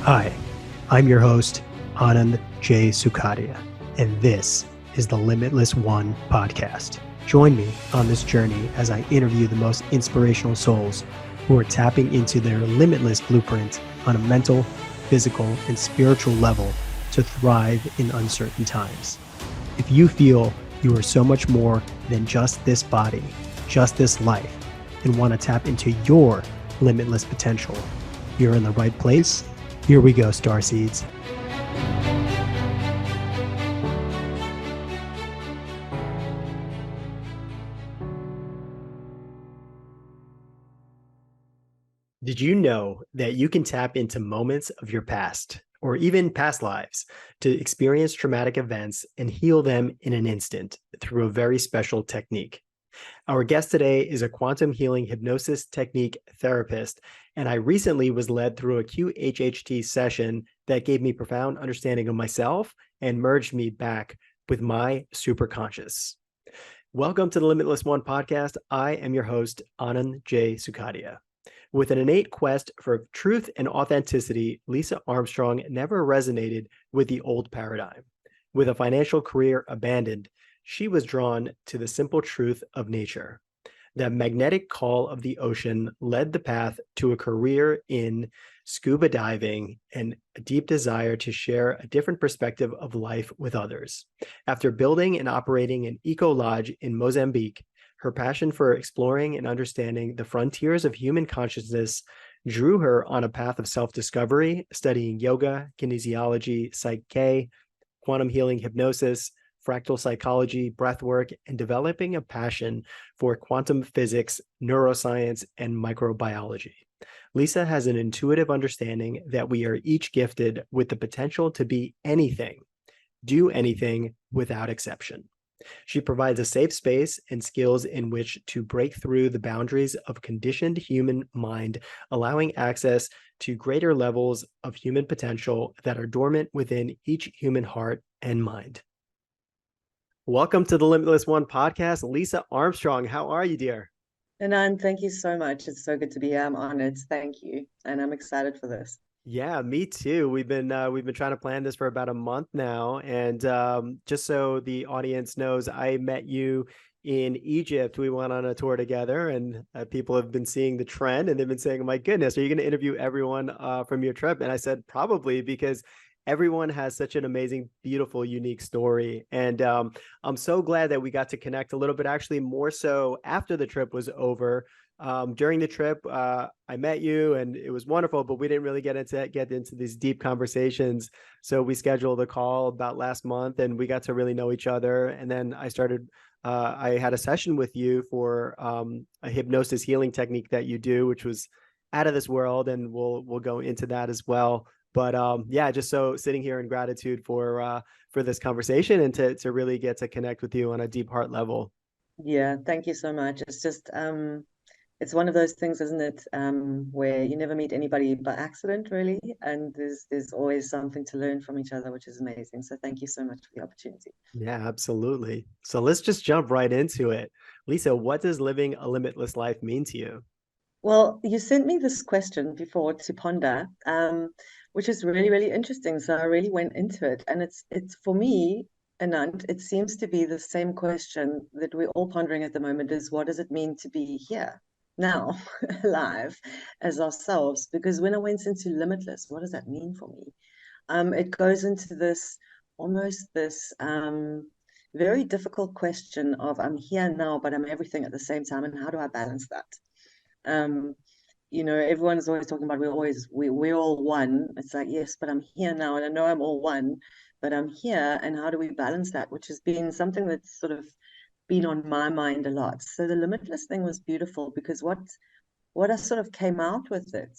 Hi, I'm your host, Anand J. Sukadia, and this is the Limitless One podcast. Join me on this journey as I interview the most inspirational souls who are tapping into their limitless blueprint on a mental, physical, and spiritual level to thrive in uncertain times. If you feel you are so much more than just this body, just this life, and want to tap into your limitless potential, you're in the right place. Here we go, starseeds. Did you know that you can tap into moments of your past or even past lives to experience traumatic events and heal them in an instant through a very special technique? Our guest today is a quantum healing hypnosis technique therapist, and I recently was led through a QHHT session that gave me profound understanding of myself and merged me back with my superconscious. Welcome to the Limitless One podcast. I am your host, Anand J. Sukadia. With an innate quest for truth and authenticity, Lisa Armstrong never resonated with the old paradigm. With a financial career abandoned, she was drawn to the simple truth of nature. The magnetic call of the ocean led the path to a career in scuba diving and a deep desire to share a different perspective of life with others. After building and operating an eco lodge in Mozambique, her passion for exploring and understanding the frontiers of human consciousness drew her on a path of self-discovery, studying yoga, kinesiology, psyche, quantum healing hypnosis, fractal psychology, breathwork, and developing a passion for quantum physics, neuroscience, and microbiology. Lisa has an intuitive understanding that we are each gifted with the potential to be anything, do anything without exception. She provides a safe space and skills in which to break through the boundaries of conditioned human mind, allowing access to greater levels of human potential that are dormant within each human heart and mind. Welcome to the Limitless One podcast, Lisa Armstrong. How are you, dear? Anand, thank you so much. It's so good to be here. I'm honored. Thank you. And I'm excited for this. Yeah, me too. We've been trying to plan this for about a month now, and just so the audience knows, I met you in Egypt. We went on a tour together, and people have been seeing the trend, and they've been saying, "My goodness, are you going to interview everyone from your trip?" And I said, "Probably," because everyone has such an amazing, beautiful, unique story, and I'm so glad that we got to connect a little bit. Actually, more so after the trip was over. During the trip, I met you and it was wonderful, but we didn't really get into these deep conversations. So we scheduled a call about last month and we got to really know each other. And then I had a session with you for a hypnosis healing technique that you do, which was out of this world. And we'll go into that as well. But yeah, just so sitting here in gratitude for this conversation and to really get to connect with you on a deep heart level. Yeah, thank you so much. It's just it's one of those things, isn't it? Where you never meet anybody by accident, really, and there's always something to learn from each other, which is amazing. So thank you so much for the opportunity. Yeah, absolutely. So let's just jump right into it. Lisa, what does living a limitless life mean to you? Well, you sent me this question before to ponder, which is really, really interesting. So I really went into it, and it's for me, Anand, it seems to be the same question that we're all pondering at the moment: is what does it mean to be here now, alive as ourselves? Because when I went into limitless, what does that mean for me? It goes into this almost this very difficult question of I'm here now, but I'm everything at the same time, and how do I balance that? um Everyone is always talking about we're all one. It's like, yes, but I'm here now and I know I'm all one, but I'm here, and how do we balance that, which has been something that's sort of been on my mind a lot. So the limitless thing was beautiful because what I sort of came out with it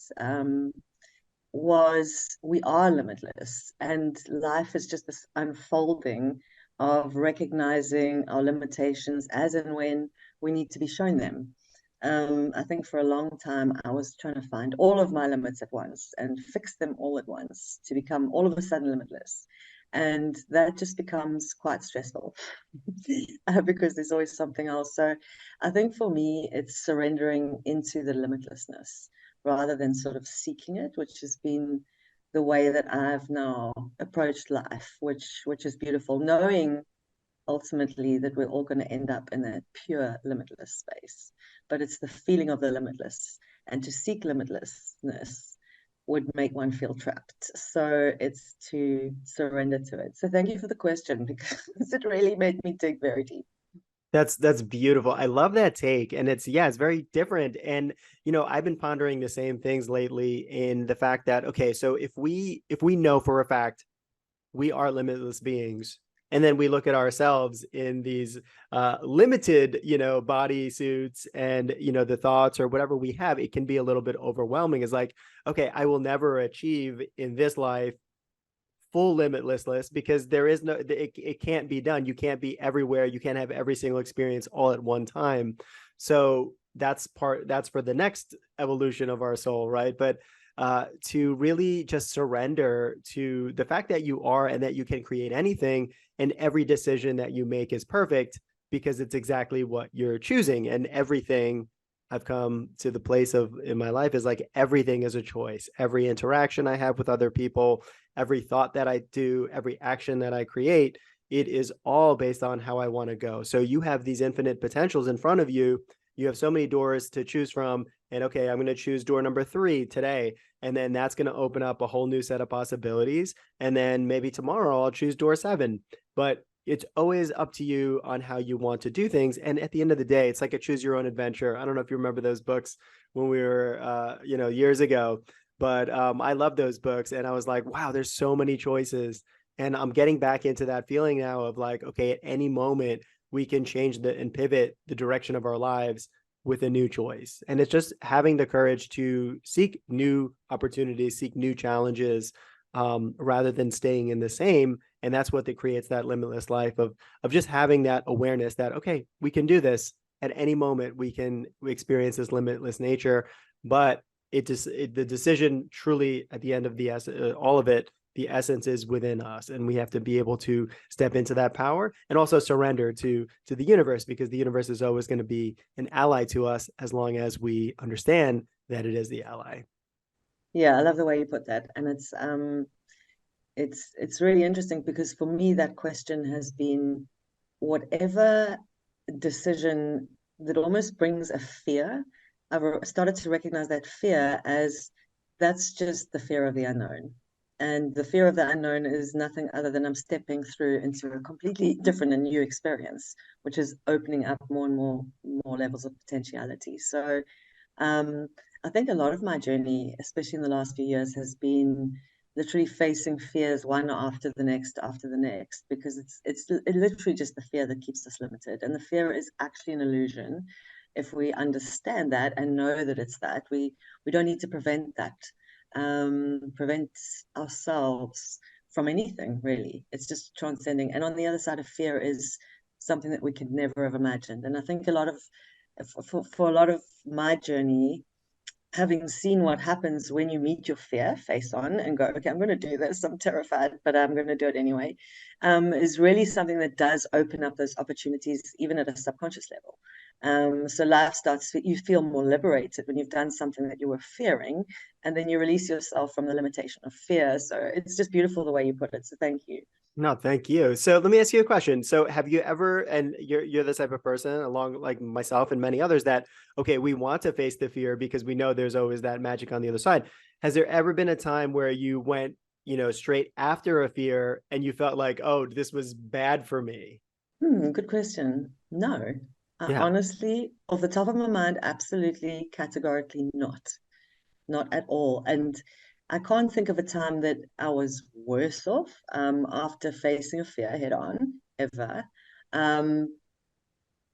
was we are limitless, and life is just this unfolding of recognizing our limitations as and when we need to be shown them. I think for a long time I was trying to find all of my limits at once and fix them all at once to become all of a sudden limitless. And that just becomes quite stressful because there's always something else. So I think for me, it's surrendering into the limitlessness rather than sort of seeking it, which has been the way that I've now approached life, which is beautiful, knowing ultimately that we're all going to end up in that pure limitless space. But it's the feeling of the limitless, and to seek limitlessness would make one feel trapped. So it's to surrender to it. So thank you for the question, because it really made me dig very deep. That's beautiful. I love that take. And it's very different. And I've been pondering the same things lately in the fact that, okay, so if we know for a fact we are limitless beings, and then we look at ourselves in these limited, body suits, and the thoughts or whatever we have, it can be a little bit overwhelming. It's like, okay, I will never achieve in this life full limitlessness, because there is no, it can't be done. You can't be everywhere. You can't have every single experience all at one time. So that's for the next evolution of our soul, right? But to really just surrender to the fact that you are, and that you can create anything, and every decision that you make is perfect because it's exactly what you're choosing. And everything I've come to the place of in my life is like, everything is a choice. Every interaction I have with other people, every thought that I do, every action that I create, it is all based on how I want to go. So you have these infinite potentials in front of you. You have so many doors to choose from. And okay, I'm going to choose door number 3 today. And then that's going to open up a whole new set of possibilities. And then maybe tomorrow I'll choose door 7. But it's always up to you on how you want to do things. And at the end of the day, it's like a choose your own adventure. I don't know if you remember those books when we were, years ago, but I love those books. And I was like, wow, there's so many choices. And I'm getting back into that feeling now of like, okay, at any moment we can change and pivot the direction of our lives with a new choice. And it's just having the courage to seek new opportunities, seek new challenges, rather than staying in the same. And that's what creates that limitless life of just having that awareness that, okay, we can do this at any moment. We experience this limitless nature, but the decision truly at the end of all of it, the essence is within us, and we have to be able to step into that power and also surrender to the universe, because the universe is always going to be an ally to us as long as we understand that it is the ally. Yeah, I love the way you put that. And it's really interesting, because for me that question has been, whatever decision that almost brings a fear, I've started to recognize that fear as, that's just the fear of the unknown. And the fear of the unknown is nothing other than I'm stepping through into a completely different and new experience, which is opening up more and more levels of potentiality. So um, I think a lot of my journey, especially in the last few years, has been literally facing fears one after the next, because it's literally just the fear that keeps us limited, and the fear is actually an illusion. If we understand that and know that it's that, we don't need to prevent ourselves from anything, really. It's just transcending. And on the other side of fear is something that we could never have imagined. And I think a lot of for a lot of my journey, having seen what happens when you meet your fear face on and go, okay, I'm going to do this. I'm terrified, but I'm going to do it anyway, is really something that does open up those opportunities, even at a subconscious level. So life starts, you feel more liberated when you've done something that you were fearing, and then you release yourself from the limitation of fear. So it's just beautiful the way you put it. So thank you. No, thank you. So let me ask you a question. So have you ever, and you're the type of person, along like myself and many others, that okay, we want to face the fear because we know there's always that magic on the other side. Has there ever been a time where you went, straight after a fear and you felt like, oh, this was bad for me? Good question. No, Yeah. honestly, off the top of my mind, absolutely, categorically not. Not at all. And I can't think of a time that I was worse off after facing a fear head on, ever. Um,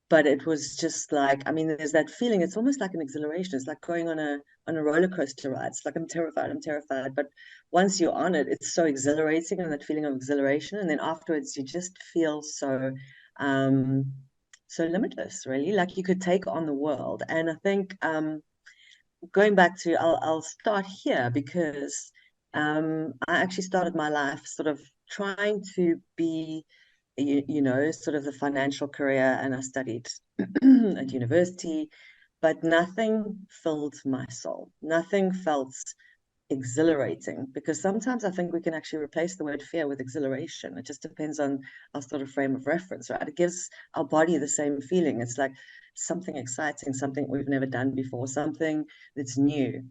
but it was just like, I mean, there's that feeling. It's almost like an exhilaration. It's like going on a roller coaster ride. It's like I'm terrified. But once you're on it, it's so exhilarating, and that feeling of exhilaration. And then afterwards, you just feel um, so limitless, really. Like you could take on the world. And I think going back to, I'll start here, because I actually started my life sort of trying to be, sort of the financial career, and I studied at university, but nothing filled my soul. Nothing felt exhilarating, because sometimes I think we can actually replace the word fear with exhilaration. It just depends on our sort of frame of reference, right? It gives our body the same feeling. It's like something exciting, something we've never done before, something that's new.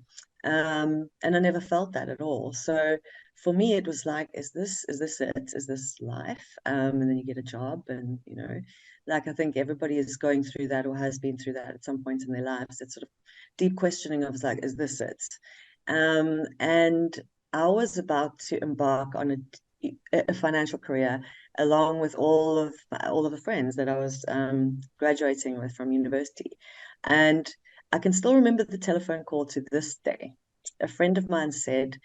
And I never felt that at all. So for me, it was like, is this it? Is this life? And then you get a job, and like I think everybody is going through that or has been through that at some point in their lives. It's sort of deep questioning of like, is this it? And I was about to embark on a financial career along with all of the friends that I was graduating with from university. And I can still remember the telephone call to this day. A friend of mine said,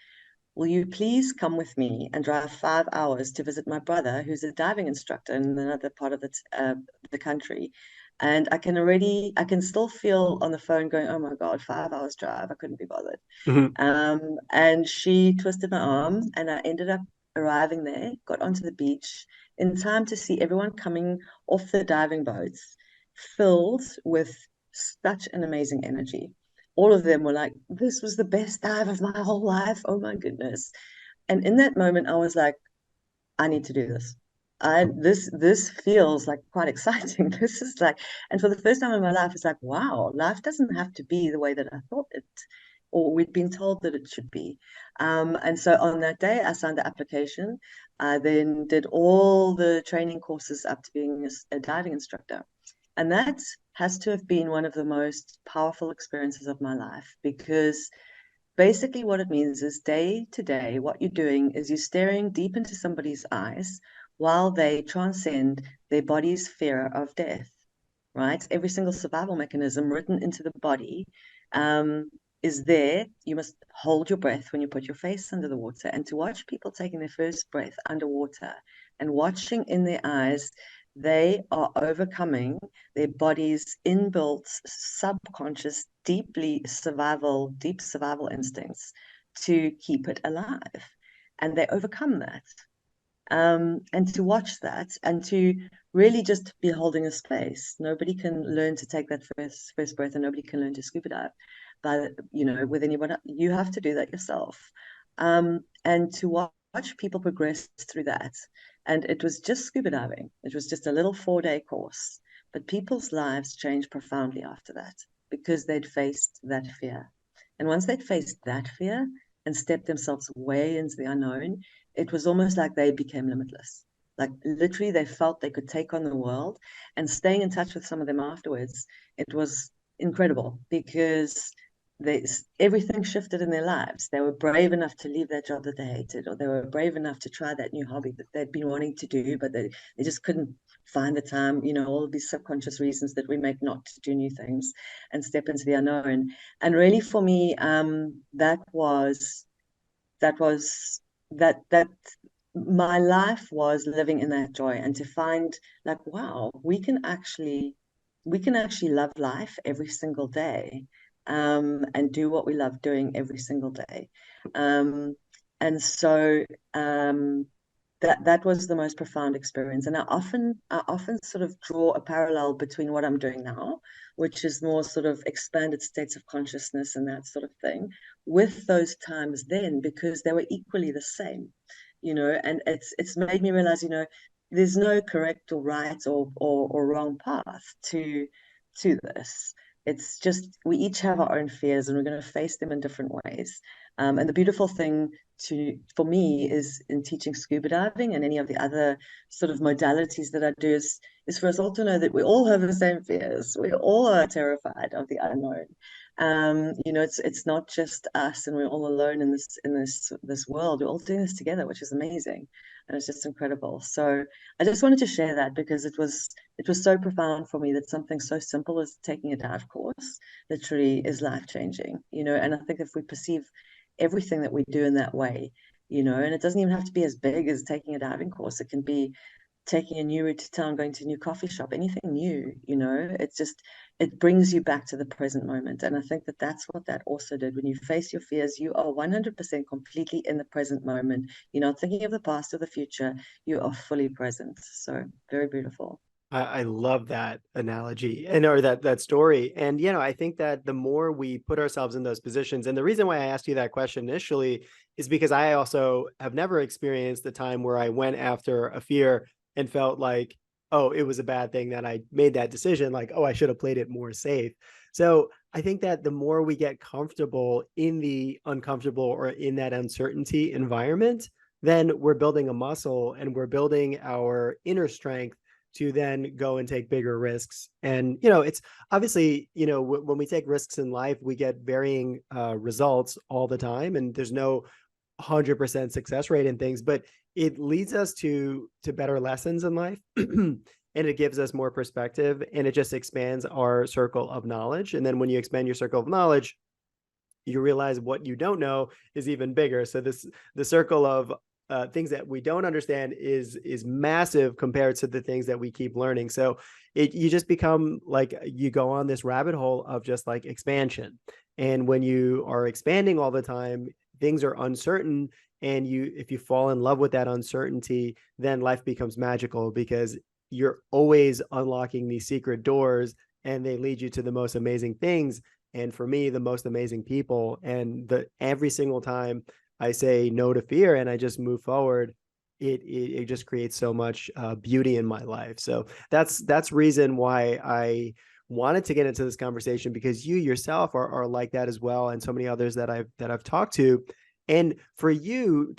"Will you please come with me and drive 5 hours to visit my brother, who's a diving instructor in another part of the country?" And I can still feel on the phone going, "Oh my God, 5 hours drive. I couldn't be bothered." Mhm. And she twisted my arm, and I ended up arriving there, got onto the beach in time to see everyone coming off the diving boats, filled with such an amazing energy. All of them were like, "This was the best dive of my whole life. Oh my goodness." And in that moment, I was like, I need to do this. This feels like quite exciting. This is like, and for the first time in my life, it's like, wow, life doesn't have to be the way that I thought it, or we'd been told that it should be. And so on that day, I signed the application. I then did all the training courses up to being a diving instructor. And that has to have been one of the most powerful experiences of my life, because basically what it means is day to day, what you're doing is you're staring deep into somebody's eyes while they transcend their body's fear of death, right? Every single survival mechanism written into the body is there. You must hold your breath when you put your face under the water. And to watch people taking their first breath underwater and watching in their eyes, they are overcoming their body's inbuilt subconscious, deep survival instincts to keep it alive. And they overcome that. And to watch that and to really just be holding a space. Nobody can learn to take that first breath, and nobody can learn to scuba dive. But with anyone, you have to do that yourself. And to watch people progress through that. And it was just scuba diving. It was just a little 4-day course. But people's lives changed profoundly after that, because they'd faced that fear. And once they'd faced that fear and stepped themselves way into the unknown, it was almost like they became limitless. Like literally, they felt they could take on the world. And staying in touch with some of them afterwards, it was incredible, because everything shifted in their lives. They were brave enough to leave that job that they hated, or they were brave enough to try that new hobby that they'd been wanting to do, but they just couldn't find the time, all of these subconscious reasons that we make not to do new things and step into the unknown. And really for me, that my life was living in that joy, and to find like, wow, we can actually love life every single day, and do what we love doing every single day. And so that was the most profound experience. And I often sort of draw a parallel between what I'm doing now, which is more sort of expanded states of consciousness and that sort of thing, with those times then, because they were equally the same, and it's made me realize, there's no correct or right or wrong path to this. It's just we each have our own fears, and we're going to face them in different ways. And the beautiful thing for me is in teaching scuba diving and any of the other sort of modalities that I do is for us all to know that we all have the same fears. We all are terrified of the unknown. It's not just us, and we're all alone in this world. We're all doing this together, which is amazing, and it's just incredible. So I just wanted to share that, because it was so profound for me that something so simple as taking a dive course literally is life changing. And I think if we perceive everything that we do in that way, and it doesn't even have to be as big as taking a diving course. It can be taking a new route to town, going to a new coffee shop, anything new, it brings you back to the present moment. And I think that that's what that also did. When you face your fears, you are 100% completely in the present moment. You're not thinking of the past or the future. You are fully present. So very beautiful. I love that analogy and or that story. And I think that the more we put ourselves in those positions, and the reason why I asked you that question initially is because I also have never experienced the time where I went after a fear and felt like, oh, it was a bad thing that I made that decision, like, oh, I should have played it more safe. So I think that the more we get comfortable in the uncomfortable or in that uncertainty environment, then we're building a muscle and we're building our inner strength to then go and take bigger risks. And, it's obviously, when we take risks in life, we get varying results all the time. And there's no 100% success rate in things, but it leads us to better lessons in life. And it gives us more perspective and it just expands our circle of knowledge. And then when you expand your circle of knowledge, you realize what you don't know is even bigger. So the circle of things that we don't understand is massive compared to the things that we keep learning. So you just become like you go on this rabbit hole of just like expansion. And when you are expanding all the time, things are uncertain. And if you fall in love with that uncertainty, then life becomes magical because you're always unlocking these secret doors and they lead you to the most amazing things. And for me, the most amazing people. And every single time I say no to fear and I just move forward, it just creates so much beauty in my life. So that's reason why I wanted to get into this conversation, because you yourself are like that as well, and so many others that I've talked to. And for you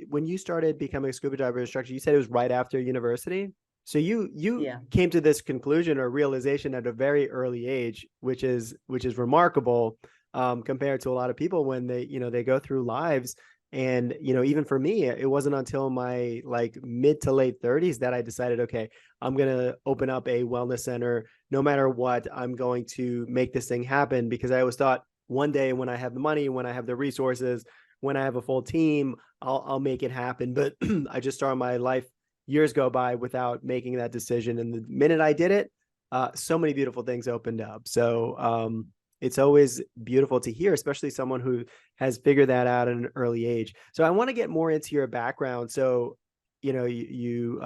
when you started becoming a scuba diver instructor, you said it was right after university. So you Yeah. came to this conclusion or realization at a very early age, which is remarkable, compared to a lot of people when they go through lives. And even for me, it wasn't until my like mid to late 30s that I decided, okay, I'm gonna open up a wellness center. No matter what, I'm going to make this thing happen, because I always thought one day when I have the money, when I have the resources, when I have a full team, I'll make it happen. But I just started my life years go by without making that decision. And the minute I did it, so many beautiful things opened up. So it's always beautiful to hear, especially someone who has figured that out at an early age. So I want to get more into your background. So, you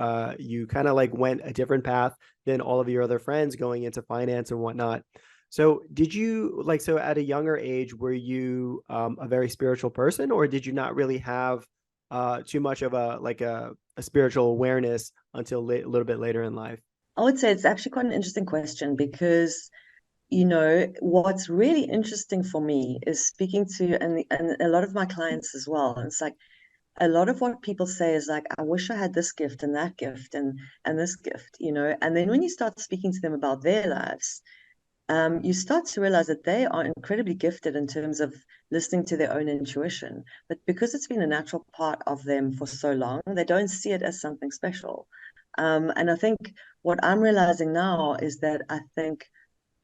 kind of like went a different path than all of your other friends going into finance and whatnot. So did you so at a younger age, were you a very spiritual person, or did you not really have too much of a spiritual awareness until a little bit later in life? I would say it's actually quite an interesting question because, what's really interesting for me is speaking to and a lot of my clients as well. And it's like a lot of what people say is like, I wish I had this gift and that gift and this gift, And then when you start speaking to them about their lives, you start to realize that they are incredibly gifted in terms of listening to their own intuition. But because it's been a natural part of them for so long, they don't see it as something special. And I think what I'm realizing now is that I think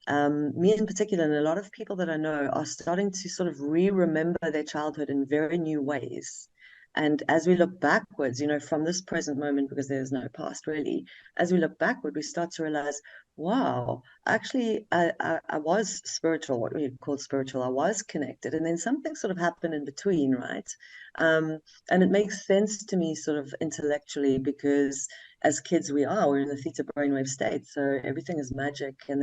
me in particular, and a lot of people that I know are starting to sort of remember their childhood in very new ways. And as we look backwards, from this present moment, because there's no past really, as we look backward, we start to realize, wow, actually, I was spiritual, what we call spiritual. I was connected. And then something sort of happened in between, right? Um, and it makes sense to me sort of intellectually because as kids we're in the theta brainwave state. So everything is magic. And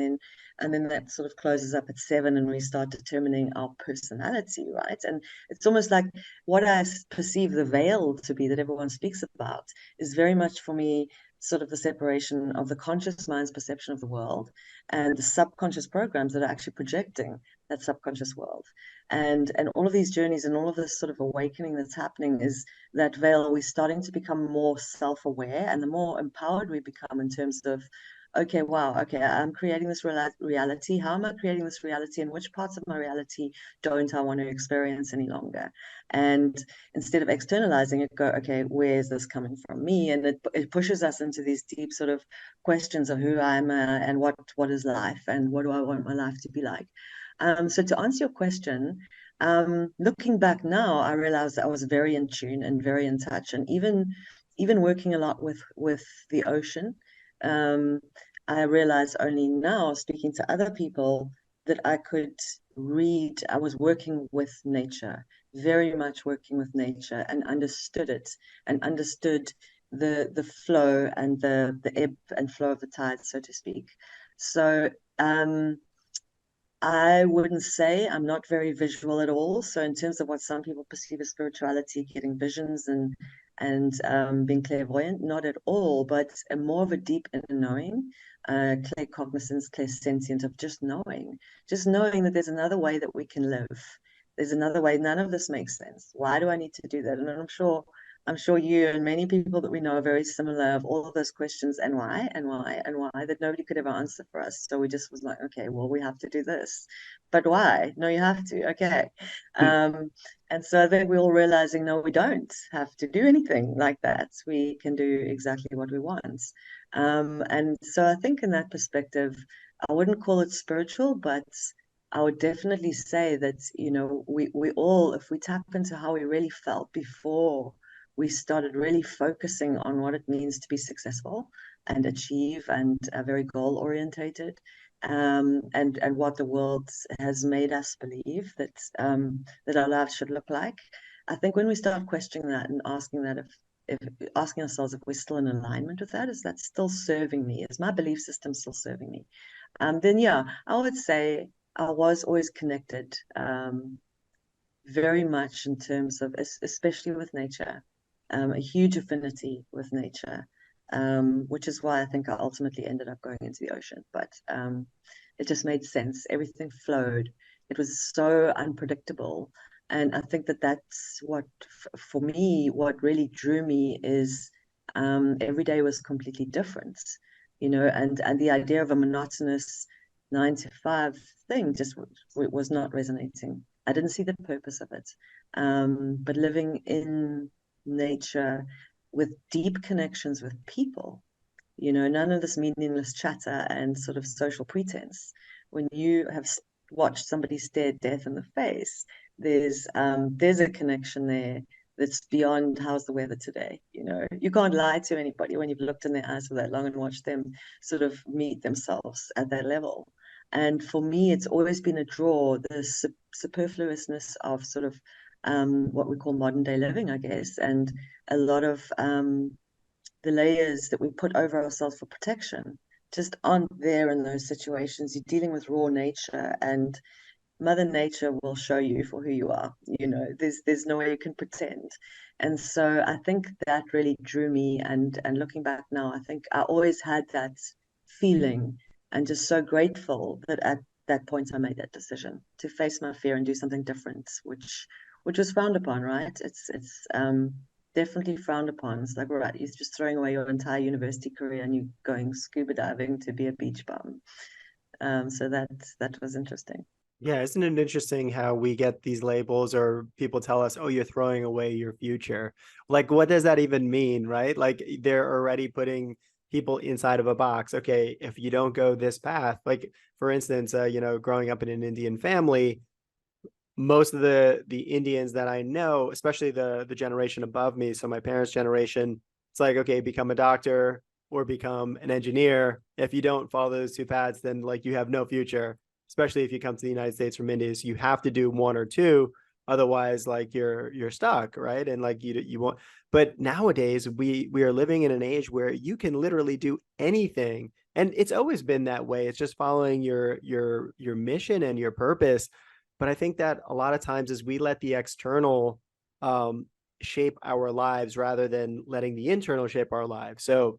then that sort of closes up at 7 and we start determining our personality, right? And it's almost like what I perceive the veil to be that everyone speaks about is very much for me sort of the separation of the conscious mind's perception of the world and the subconscious programs that are actually projecting that subconscious world. And all of these journeys and all of this sort of awakening that's happening is that veil. We're starting to become more self-aware, and the more empowered we become in terms of, okay, wow, okay, I'm creating this reality. How am I creating this reality? And which parts of my reality don't I want to experience any longer? And instead of externalizing it, go, okay, where is this coming from me? And it pushes us into these deep sort of questions of who I am and what is life and what do I want my life to be like. So to answer your question, looking back now, I realized I was very in tune and very in touch, and even working a lot with the ocean. Um, I realized only now, speaking to other people, that I could read. I was working with nature, very much working with nature, and understood it, and understood the flow and the ebb and flow of the tide, so to speak. So I wouldn't say I'm not very visual at all. So in terms of what some people perceive as spirituality, getting visions and being clairvoyant, not at all, but more of a deep inner knowing, claircognizance, clairsentient of just knowing that there's another way that we can live. There's another way. None of this makes sense. Why do I need to do that? And I'm sure you and many people that we know are very similar of all of those questions and why and why and why that nobody could ever answer for us. So we just was like, okay, well, we have to do this. But why? No, you have to. Okay. And so I think we're all realizing, no, we don't have to do anything like that. We can do exactly what we want. And so I think in that perspective, I wouldn't call it spiritual, but I would definitely say that, we all, if we tap into how we really felt before we started really focusing on what it means to be successful and achieve and very goal orientated, and what the world has made us believe that our lives should look like. I think when we start questioning that and asking that if asking ourselves if we're still in alignment with that, is that still serving me? Is my belief system still serving me? Then yeah, I would say I was always connected, very much in terms of, especially with nature, a huge affinity with nature, which is why I think I ultimately ended up going into the ocean. But it just made sense. Everything flowed. It was so unpredictable. And I think that that's what, for me, what really drew me is every day was completely different, and the idea of a monotonous 9 to 5 thing just was not resonating. I didn't see the purpose of it. But living in nature with deep connections with people, none of this meaningless chatter and sort of social pretense. When you have watched somebody stare death in the face, there's a connection there that's beyond how's the weather today. You can't lie to anybody when you've looked in their eyes for that long and watched them sort of meet themselves at that level. And for me, it's always been a draw, the superfluousness of sort of what we call modern day living, I guess, and a lot of the layers that we put over ourselves for protection just aren't there in those situations. You're dealing with raw nature, and Mother Nature will show you for who you are. There's no way you can pretend. And so I think that really drew me. And looking back now, I think I always had that feeling, and just so grateful that at that point I made that decision to face my fear and do something different, which was frowned upon, right? It's definitely frowned upon. It's like, right, you're just throwing away your entire university career and you're going scuba diving to be a beach bum. So that was interesting. Yeah, isn't it interesting how we get these labels or people tell us, oh, you're throwing away your future? Like, what does that even mean, right? Like, they're already putting people inside of a box. Okay, if you don't go this path, like, for instance, growing up in an Indian family, most of the Indians that I know, especially the generation above me, so my parents' generation, it's like, okay, become a doctor or become an engineer. If you don't follow those two paths, then like you have no future, especially if you come to the United States from India. So you have to do one or two, otherwise like you're stuck, right? And like you won't. But nowadays we are living in an age where you can literally do anything, and it's always been that way. It's just following your mission and your purpose. But I think that a lot of times is we let the external shape our lives rather than letting the internal shape our lives. So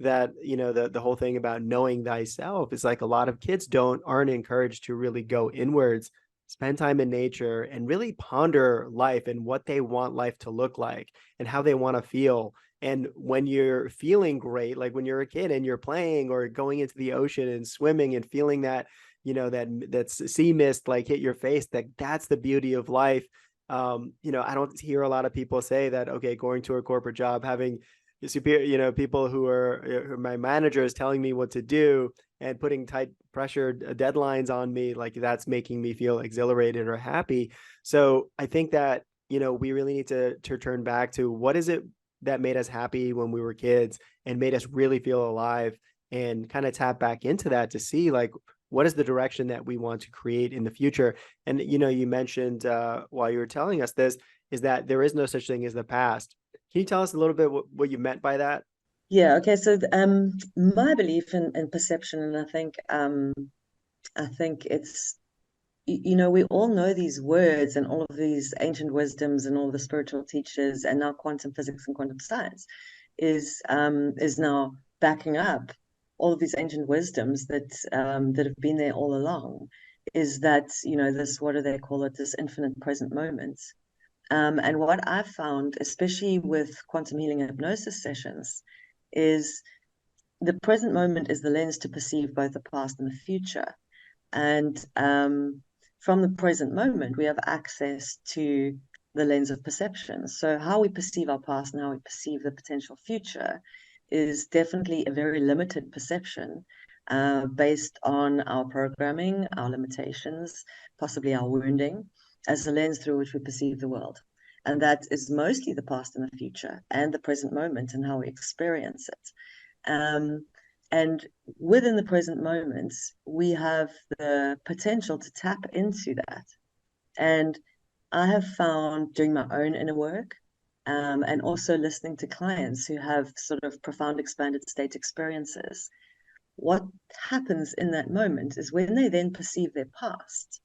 that, the whole thing about knowing thyself is like a lot of kids aren't encouraged to really go inwards, spend time in nature, and really ponder life and what they want life to look like and how they want to feel. And when you're feeling great, like when you're a kid and you're playing or going into the ocean and swimming and feeling that, that sea mist like hit your face, that's the beauty of life. I don't hear a lot of people say that, okay, going to a corporate job, having superior, people who are my managers telling me what to do and putting tight pressure deadlines on me, like that's making me feel exhilarated or happy. So I think that, we really need to turn back to what is it that made us happy when we were kids and made us really feel alive, and kind of tap back into that to see like what is the direction that we want to create in the future. And you mentioned while you were telling us this, is that there is no such thing as the past. Can you tell us a little bit what you meant by that? Yeah, okay. So my belief in perception, and I think it's you know, we all know these words and all of these ancient wisdoms and all the spiritual teachers, and now quantum physics and quantum science is now backing up all of these ancient wisdoms that have been there all along. Is that, you know, this, what do they call it? This infinite present moment. And what I've found, especially with quantum healing hypnosis sessions, is the present moment is the lens to perceive both the past and the future. And from the present moment, we have access to the lens of perception. So how we perceive our past and how we perceive the potential future is definitely a very limited perception based on our programming, our limitations, possibly our wounding, as the lens through which we perceive the world. And that is mostly the past and the future and the present moment and how we experience it. And within the present moment, we have the potential to tap into that. And I have found doing my own inner work and also listening to clients who have sort of profound expanded state experiences, what happens in that moment is when they then perceive their past,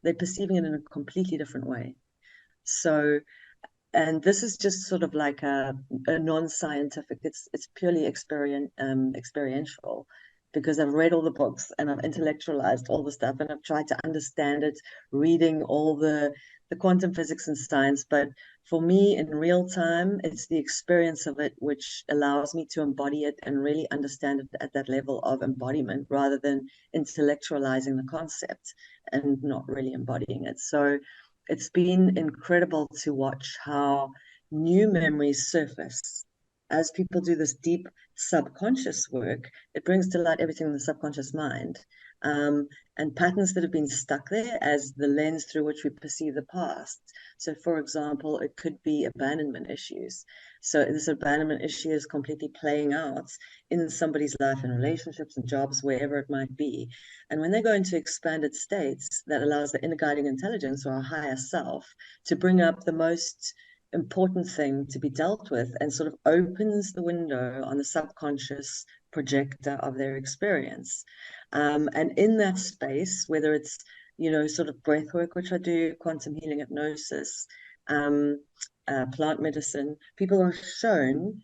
they're perceiving it in a completely different way. So and this is just sort of like a non-scientific, it's purely experiential, because I've read all the books and I've intellectualized all the stuff and I've tried to understand it, reading all the quantum physics and science. But for me, in real time, it's the experience of it which allows me to embody it and really understand it at that level of embodiment, rather than intellectualizing the concept and not really embodying it. So it's been incredible to watch how new memories surface as people do this deep subconscious work. It brings to light everything in the subconscious mind, and patterns that have been stuck there as the lens through which we perceive the past. So, for example, it could be abandonment issues. So this abandonment issue is completely playing out in somebody's life, in relationships and jobs, wherever it might be. And when they go into expanded states, that allows the inner guiding intelligence, or our higher self, to bring up the most important thing to be dealt with, and sort of opens the window on the subconscious projector of their experience. And in that space, whether it's, you know, sort of breath work, which I do, quantum healing hypnosis, plant medicine, people are shown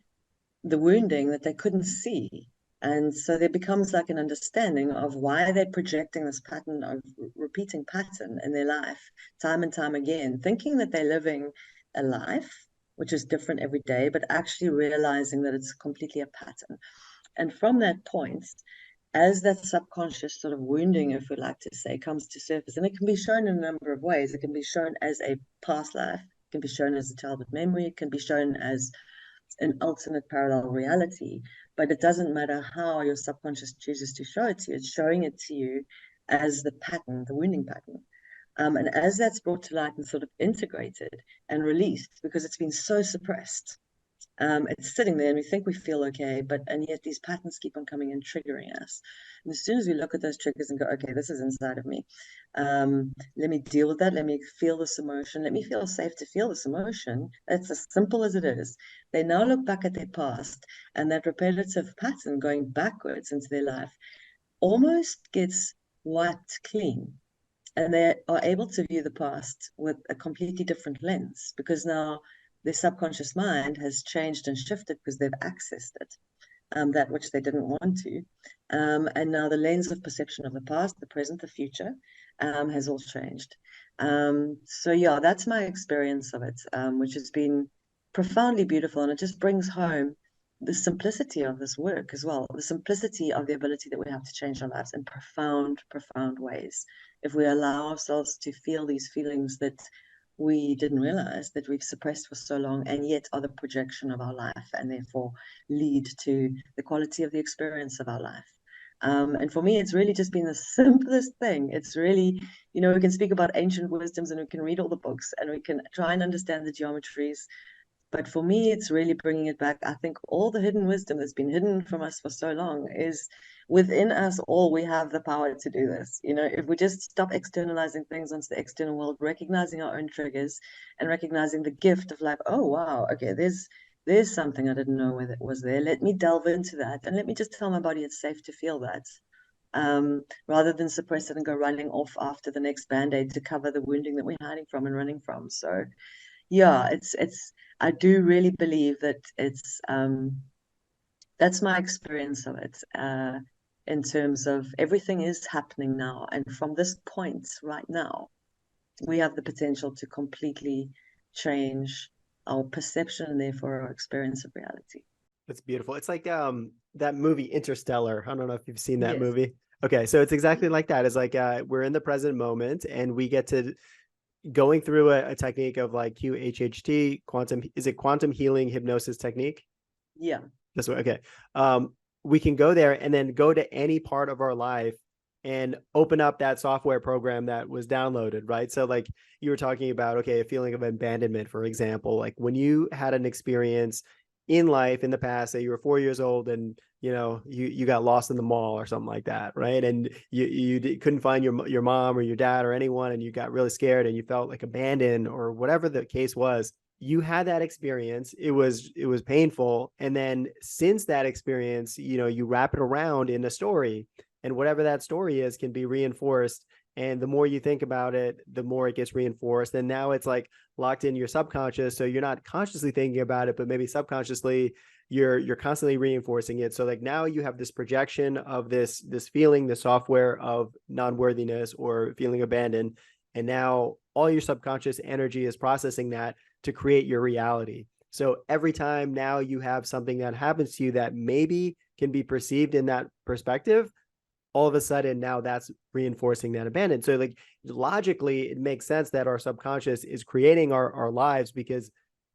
the wounding that they couldn't see. And so there becomes like an understanding of why they're projecting this pattern of repeating pattern in their life time and time again, thinking that they're living a life which is different every day, but actually realizing that it's completely a pattern. And from that point, as that subconscious sort of wounding, if we like to say, comes to surface, and it can be shown in a number of ways. It can be shown as a past life, it can be shown as a childhood memory, it can be shown as an alternate parallel reality, but it doesn't matter how your subconscious chooses to show it to you. It's showing it to you as the pattern, the wounding pattern. And as that's brought to light and sort of integrated and released, because it's been so suppressed, it's sitting there and we think we feel okay, and yet these patterns keep on coming and triggering us. And as soon as we look at those triggers and go, okay, this is inside of me, let me deal with that, let me feel this emotion, let me feel safe to feel this emotion. It's as simple as it is. They now look back at their past, and that repetitive pattern going backwards into their life almost gets wiped clean, and they are able to view the past with a completely different lens, because now their subconscious mind has changed and shifted because they've accessed it, that which they didn't want to. And now the lens of perception of the past, the present, the future has all changed. So yeah, that's my experience of it, which has been profoundly beautiful. And it just brings home the simplicity of this work as well, the simplicity of the ability that we have to change our lives in profound, profound ways. If we allow ourselves to feel these feelings that we didn't realize that we've suppressed for so long, and yet are the projection of our life, and therefore lead to the quality of the experience of our life. And for me, it's really just been the simplest thing. It's really, you know, we can speak about ancient wisdoms and we can read all the books and we can try and understand the geometries. But for me, it's really bringing it back. I think all the hidden wisdom that's been hidden from us for so long is within us all. We have the power to do this. You know, if we just stop externalizing things onto the external world, recognizing our own triggers and recognizing the gift of like, oh, wow, okay, there's there's something I didn't know whether it was there. Let me delve into that, and let me just tell my body it's safe to feel that, rather than suppress it and go running off after the next band-aid to cover the wounding that we're hiding from and running from. So yeah, it's I do really believe that it's that's my experience of it, in terms of everything is happening now, and from this point right now, we have the potential to completely change our perception and therefore our experience of reality. That's beautiful. It's like that movie Interstellar. I don't know if you've seen that Yes. movie. Okay, so it's exactly like that. It's like we're in the present moment and we get to going through a technique of like QHHT, quantum healing hypnosis technique? Yeah. This way, okay. We can go there and then go to any part of our life and open up that software program that was downloaded, right? So like you were talking about, okay, a feeling of abandonment, for example, like when you had an experience in life in the past, say you were 4 years old and you got lost in the mall or something like that, right? And you couldn't find your mom or your dad or anyone, and you got really scared and you felt like abandoned or whatever the case was. You had that experience. It was painful, and then since that experience, you wrap it around in a story, and whatever that story is can be reinforced. And the more you think about it, the more it gets reinforced. And now it's like locked in your subconscious. So you're not consciously thinking about it, but maybe subconsciously you're constantly reinforcing it. So like now you have this projection of this feeling, the software of non-worthiness or feeling abandoned. And now all your subconscious energy is processing that to create your reality. So every time now you have something that happens to you that maybe can be perceived in that perspective, all of a sudden now that's reinforcing that abandon. So like logically, it makes sense that our subconscious is creating our lives, because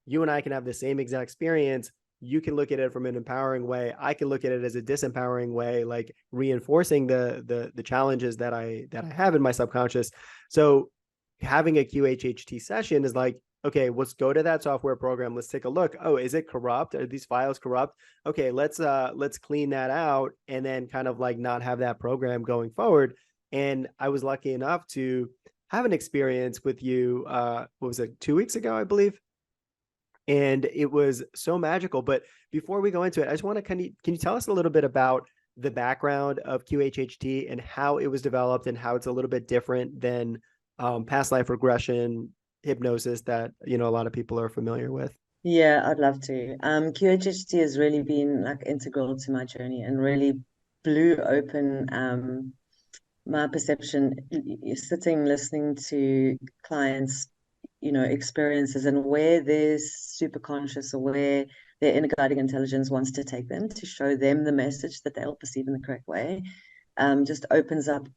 you and I can have the same exact experience. You can look at it from an empowering way. I can look at it as a disempowering way, like reinforcing the challenges that I have in my subconscious. So having a QHHT session is like, okay, let's go to that software program. Let's take a look. Oh, is it corrupt? Are these files corrupt? Okay, let's clean that out and then kind of like not have that program going forward. And I was lucky enough to have an experience with you. What was it, 2 weeks ago, I believe? And it was so magical. But before we go into it, I just want to can you tell us a little bit about the background of QHHT and how it was developed and how it's a little bit different than past life regression hypnosis that a lot of people are familiar with? Yeah, I'd love to. QHHT has really been like integral to my journey and really blew open my perception, sitting listening to clients, experiences, and where their super conscious or where their inner guiding intelligence wants to take them to show them the message that they'll perceive in the correct way, just opens up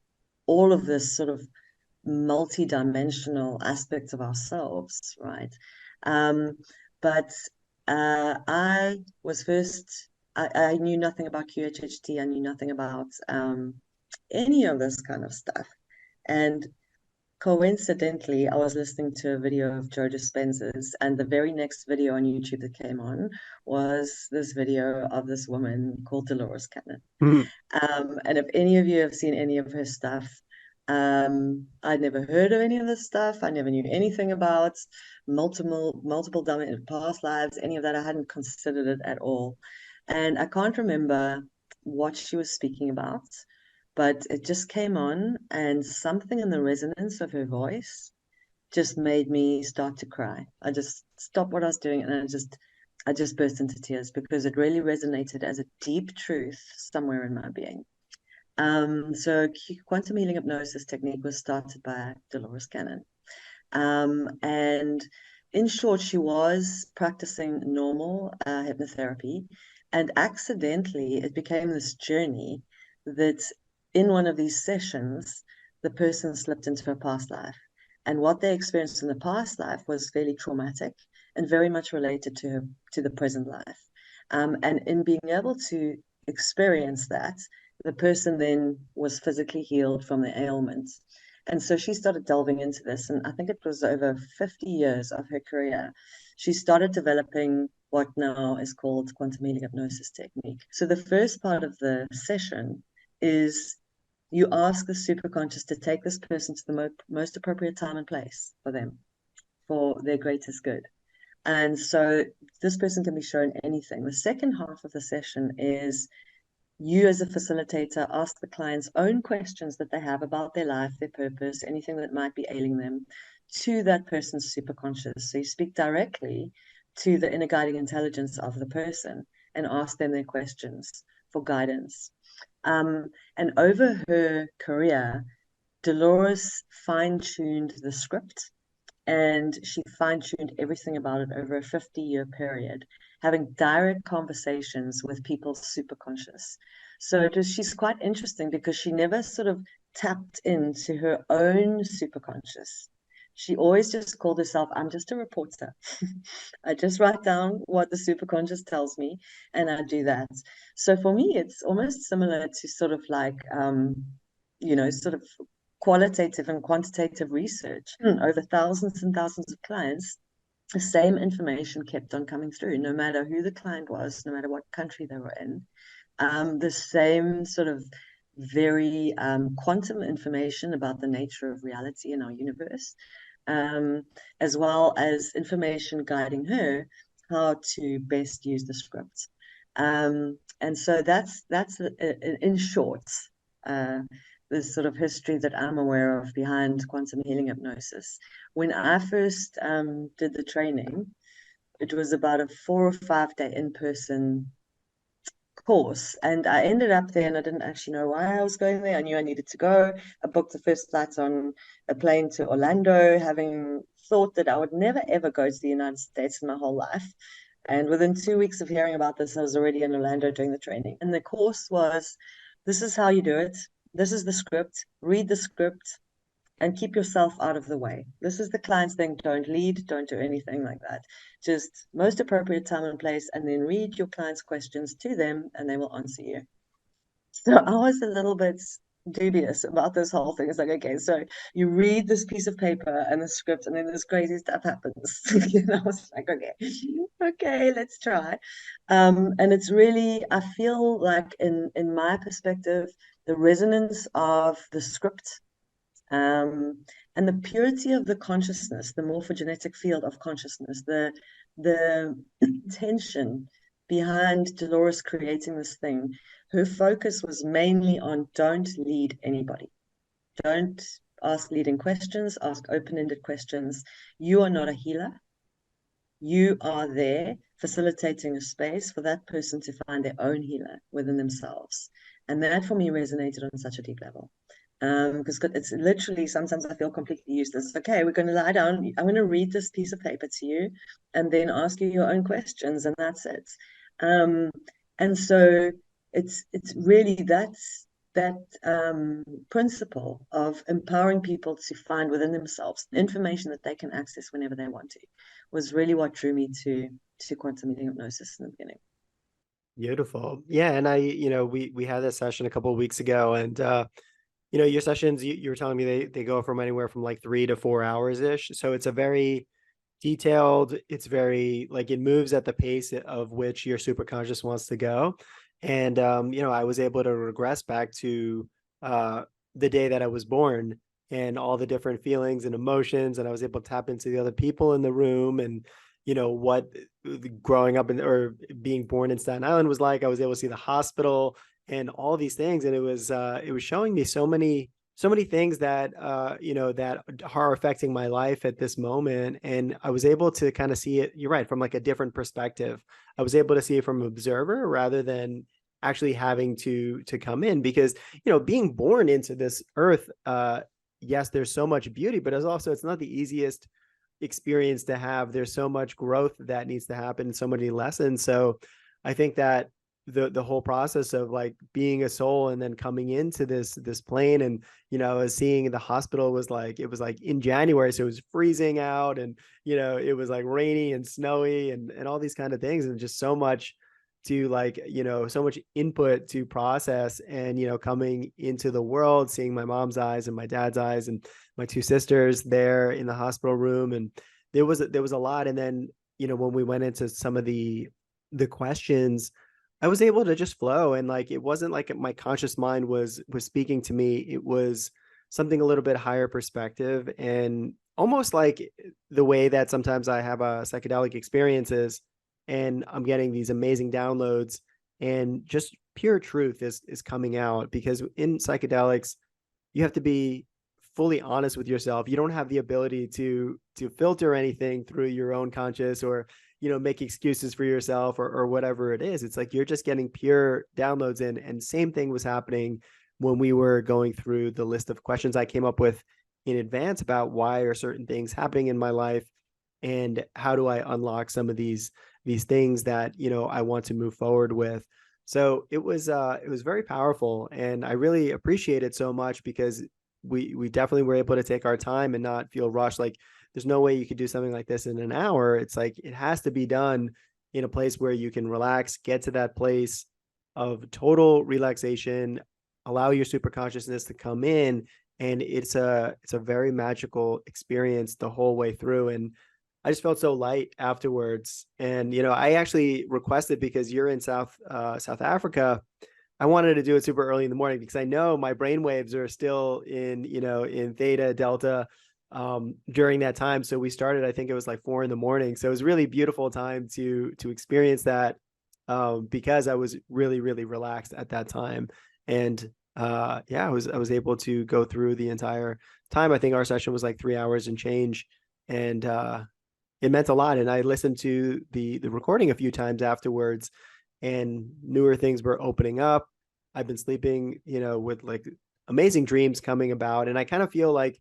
all of this sort of multi-dimensional aspects of ourselves, right? But I was first, I knew nothing about QHHT. I knew nothing about any of this kind of stuff. And coincidentally, I was listening to a video of Joe Dispenza's, and the very next video on YouTube that came on was this video of this woman called Dolores Cannon. And if any of you have seen any of her stuff, I'd never heard of any of this stuff. I never knew anything about multiple past lives, any of that. I hadn't considered it at all. And I can't remember what she was speaking about, but it just came on, and something in the resonance of her voice just made me start to cry. I just stopped what I was doing and I just burst into tears because it really resonated as a deep truth somewhere in my being. So quantum healing hypnosis technique was started by Dolores Cannon. And in short, she was practicing normal hypnotherapy, and accidentally it became this journey that in one of these sessions, the person slipped into a past life. And what they experienced in the past life was fairly traumatic and very much related to the present life. And in being able to experience that, the person then was physically healed from the ailments. And so she started delving into this, and I think it was over 50 years of her career. She started developing what now is called quantum healing hypnosis technique. So the first part of the session is you ask the superconscious to take this person to the most appropriate time and place for them, for their greatest good. And so this person can be shown anything. The second half of the session is you as a facilitator ask the client's own questions that they have about their life, their purpose, anything that might be ailing them, to that person's superconscious. So you speak directly to the inner guiding intelligence of the person and ask them their questions for guidance. And over her career, Dolores fine-tuned the script, and she fine-tuned everything about it over a 50-year period, having direct conversations with people's superconscious. So she's quite interesting because she never sort of tapped into her own superconscious. She always just called herself, I'm just a reporter. I just write down what the superconscious tells me, and I do that. So for me, it's almost similar to sort of like, sort of qualitative and quantitative research over thousands and thousands of clients. The same information kept on coming through, no matter who the client was, no matter what country they were in. The same sort of very quantum information about the nature of reality in our universe, as well as information guiding her how to best use the script. And so that's in short, the sort of history that I'm aware of behind quantum healing hypnosis. When I first did the training, it was about a 4 or 5 day in-person course, and I ended up there, and I didn't actually know why I was going there. I knew I needed to go. I booked the first flight on a plane to Orlando, having thought that I would never ever go to the United States in my whole life. And within 2 weeks of hearing about this, I was already in Orlando doing the training. And the course was, this is how you do it. This is the script. Read the script and keep yourself out of the way. This is the client's thing. Don't lead, don't do anything like that. Just most appropriate time and place, and then read your client's questions to them, and they will answer you. So I was a little bit dubious about this whole thing. It's like, okay, so you read this piece of paper and the script, and then this crazy stuff happens. And I was like, okay, let's try. And it's really, I feel like in my perspective, the resonance of the script, and the purity of the consciousness, the morphogenetic field of consciousness, the intention behind Dolores creating this thing. Her focus was mainly on don't lead anybody. Don't ask leading questions, ask open-ended questions. You are not a healer. You are there facilitating a space for that person to find their own healer within themselves. And that for me resonated on such a deep level. Because it's literally, sometimes I feel completely useless. Okay, we're going to lie down. I'm going to read this piece of paper to you and then ask you your own questions, and that's it. And so it's really that principle of empowering people to find within themselves information that they can access whenever they want to was really what drew me to quantum healing hypnosis in the beginning. Beautiful. Yeah. And we had this session a couple of weeks ago, and your sessions, you were telling me they go from anywhere from like 3 to 4 hours ish. So it's a very detailed, it's very like, it moves at the pace of which your superconscious wants to go. And I was able to regress back to the day that I was born, and all the different feelings and emotions, and I was able to tap into the other people in the room, and what growing up or being born in Staten Island was like. I was able to see the hospital and all these things, and it was showing me so many things that that are affecting my life at this moment. And I was able to kind of see it, you're right, from like a different perspective. I was able to see it from an observer rather than actually having to come in, because being born into this earth, yes, there's so much beauty, but it's not the easiest experience to have. There's so much growth that needs to happen, so many lessons. So I think that the whole process of like being a soul and then coming into this plane, and seeing the hospital was like, it was like in January, so it was freezing out, and it was like rainy and snowy, and all these kind of things, and just so much to like, so much input to process. And coming into the world, seeing my mom's eyes and my dad's eyes and my two sisters there in the hospital room, and there was a lot. And then when we went into some of the questions, I was able to just flow, and like it wasn't like my conscious mind was speaking to me. It was something a little bit higher perspective, and almost like the way that sometimes I have psychedelic experiences and I'm getting these amazing downloads and just pure truth is coming out because in psychedelics you have to be fully honest with yourself. You don't have the ability to filter anything through your own conscious or make excuses for yourself or whatever it is. It's like you're just getting pure downloads in. And same thing was happening when we were going through the list of questions I came up with in advance about why are certain things happening in my life and how do I unlock some of these things that I want to move forward with. So it was very powerful, and I really appreciate it so much because we definitely were able to take our time and not feel rushed. Like there's no way you could do something like this in an hour. It's like it has to be done in a place where you can relax, get to that place of total relaxation, allow your super consciousness to come in, and it's a very magical experience the whole way through. And I just felt so light afterwards. And I actually requested because you're in South Africa. I wanted to do it super early in the morning because I know my brain waves are still in theta, delta during that time. So we started, I think it was like 4 a.m. So it was really beautiful time to experience that because I was really, really relaxed at that time. And yeah, I was able to go through the entire time. I think our session was like 3 hours and change. And it meant a lot. And I listened to the recording a few times afterwards, and newer things were opening up. I've been sleeping, with like amazing dreams coming about. And I kind of feel like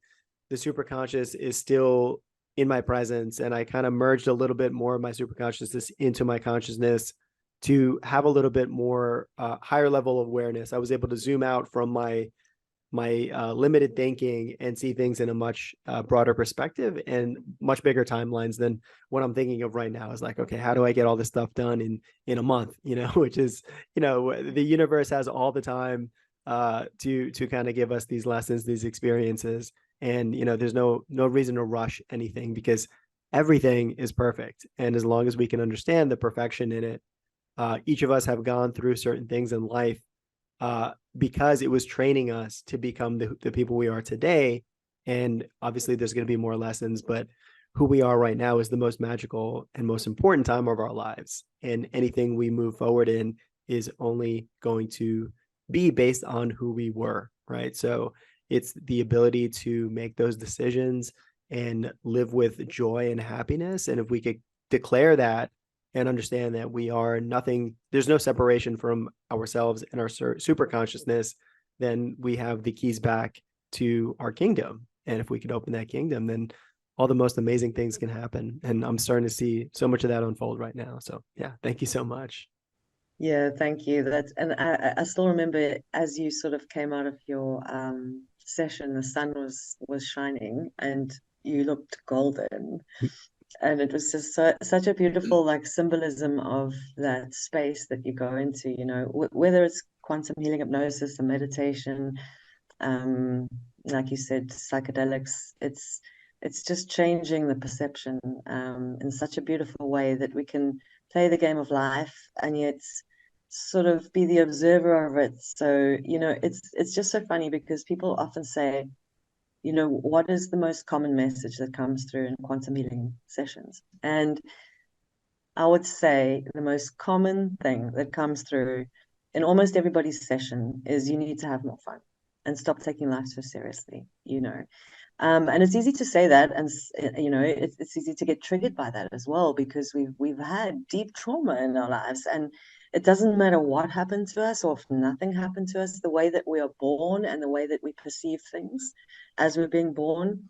the superconscious is still in my presence. And I kind of merged a little bit more of my superconsciousness into my consciousness to have a little bit more higher level of awareness. I was able to zoom out from my limited thinking and see things in a much broader perspective and much bigger timelines than what I'm thinking of right now. Is like, okay, how do I get all this stuff done in a month? Which is, the universe has all the time to kind of give us these lessons, these experiences, and there's no reason to rush anything because everything is perfect. And as long as we can understand the perfection in it, each of us have gone through certain things in life because it was training us to become the people we are today. And obviously, there's going to be more lessons, but who we are right now is the most magical and most important time of our lives. And anything we move forward in is only going to be based on who we were, right? So it's the ability to make those decisions and live with joy and happiness. And if we could declare that and understand that we are nothing, there's no separation from ourselves and our super consciousness, then we have the keys back to our kingdom. And if we could open that kingdom, then all the most amazing things can happen. And I'm starting to see so much of that unfold right now. So yeah, thank you so much. Yeah, thank you. And I still remember as you sort of came out of your session, the sun was shining and you looked golden. And it was just such a beautiful like symbolism of that space that you go into, whether it's quantum healing hypnosis or meditation, um, like you said, psychedelics, it's just changing the perception in such a beautiful way that we can play the game of life and yet sort of be the observer of it. So, it's just so funny because people often say, what is the most common message that comes through in quantum healing sessions? And I would say the most common thing that comes through in almost everybody's session is you need to have more fun and stop taking life so seriously. And it's easy to say that, and it's easy to get triggered by that as well because we've had deep trauma in our lives, and it doesn't matter what happened to us or if nothing happened to us. The way that we are born and the way that we perceive things as we're being born.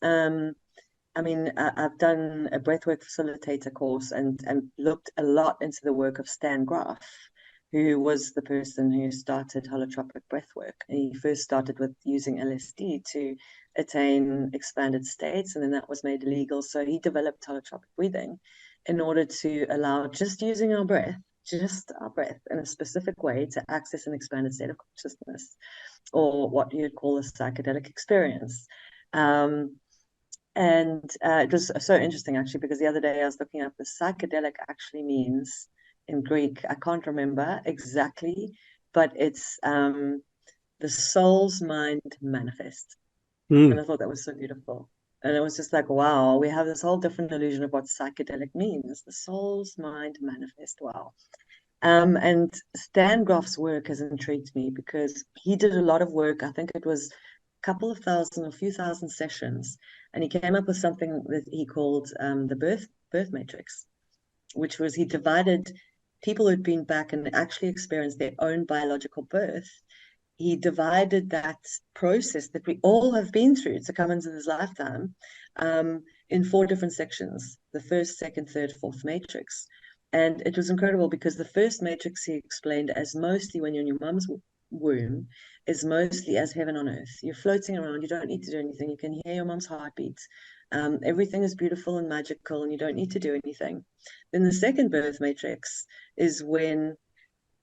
I mean, I've done a breathwork facilitator course and looked a lot into the work of Stan Graf, who was the person who started holotropic breathwork. He first started with using LSD to attain expanded states, and then that was made illegal. So he developed holotropic breathing in order to allow just using just our breath in a specific way to access an expanded state of consciousness, or what you'd call a psychedelic experience. And it was so interesting, actually, because the other day I was looking up the psychedelic actually means in Greek, I can't remember exactly, but it's the soul's mind manifest. And Mm. I thought that was so beautiful. And it was just like, wow, we have this whole different illusion of what psychedelic means. The soul's mind manifest. Wow. And Stan Groff's work has intrigued me because he did a lot of work. I think it was a couple of thousand, a few thousand sessions, and he came up with something that he called the birth matrix, which was he divided people who'd been back and actually experienced their own biological birth. He divided that process that we all have been through to come into this lifetime in 4 different sections: the first, second, third, fourth matrix. And it was incredible because the first matrix he explained as mostly when you're in your mum's womb is mostly as heaven on earth. You're floating around, you don't need to do anything. You can hear your mum's heartbeat. Everything is beautiful and magical, and you don't need to do anything. Then the second birth matrix is when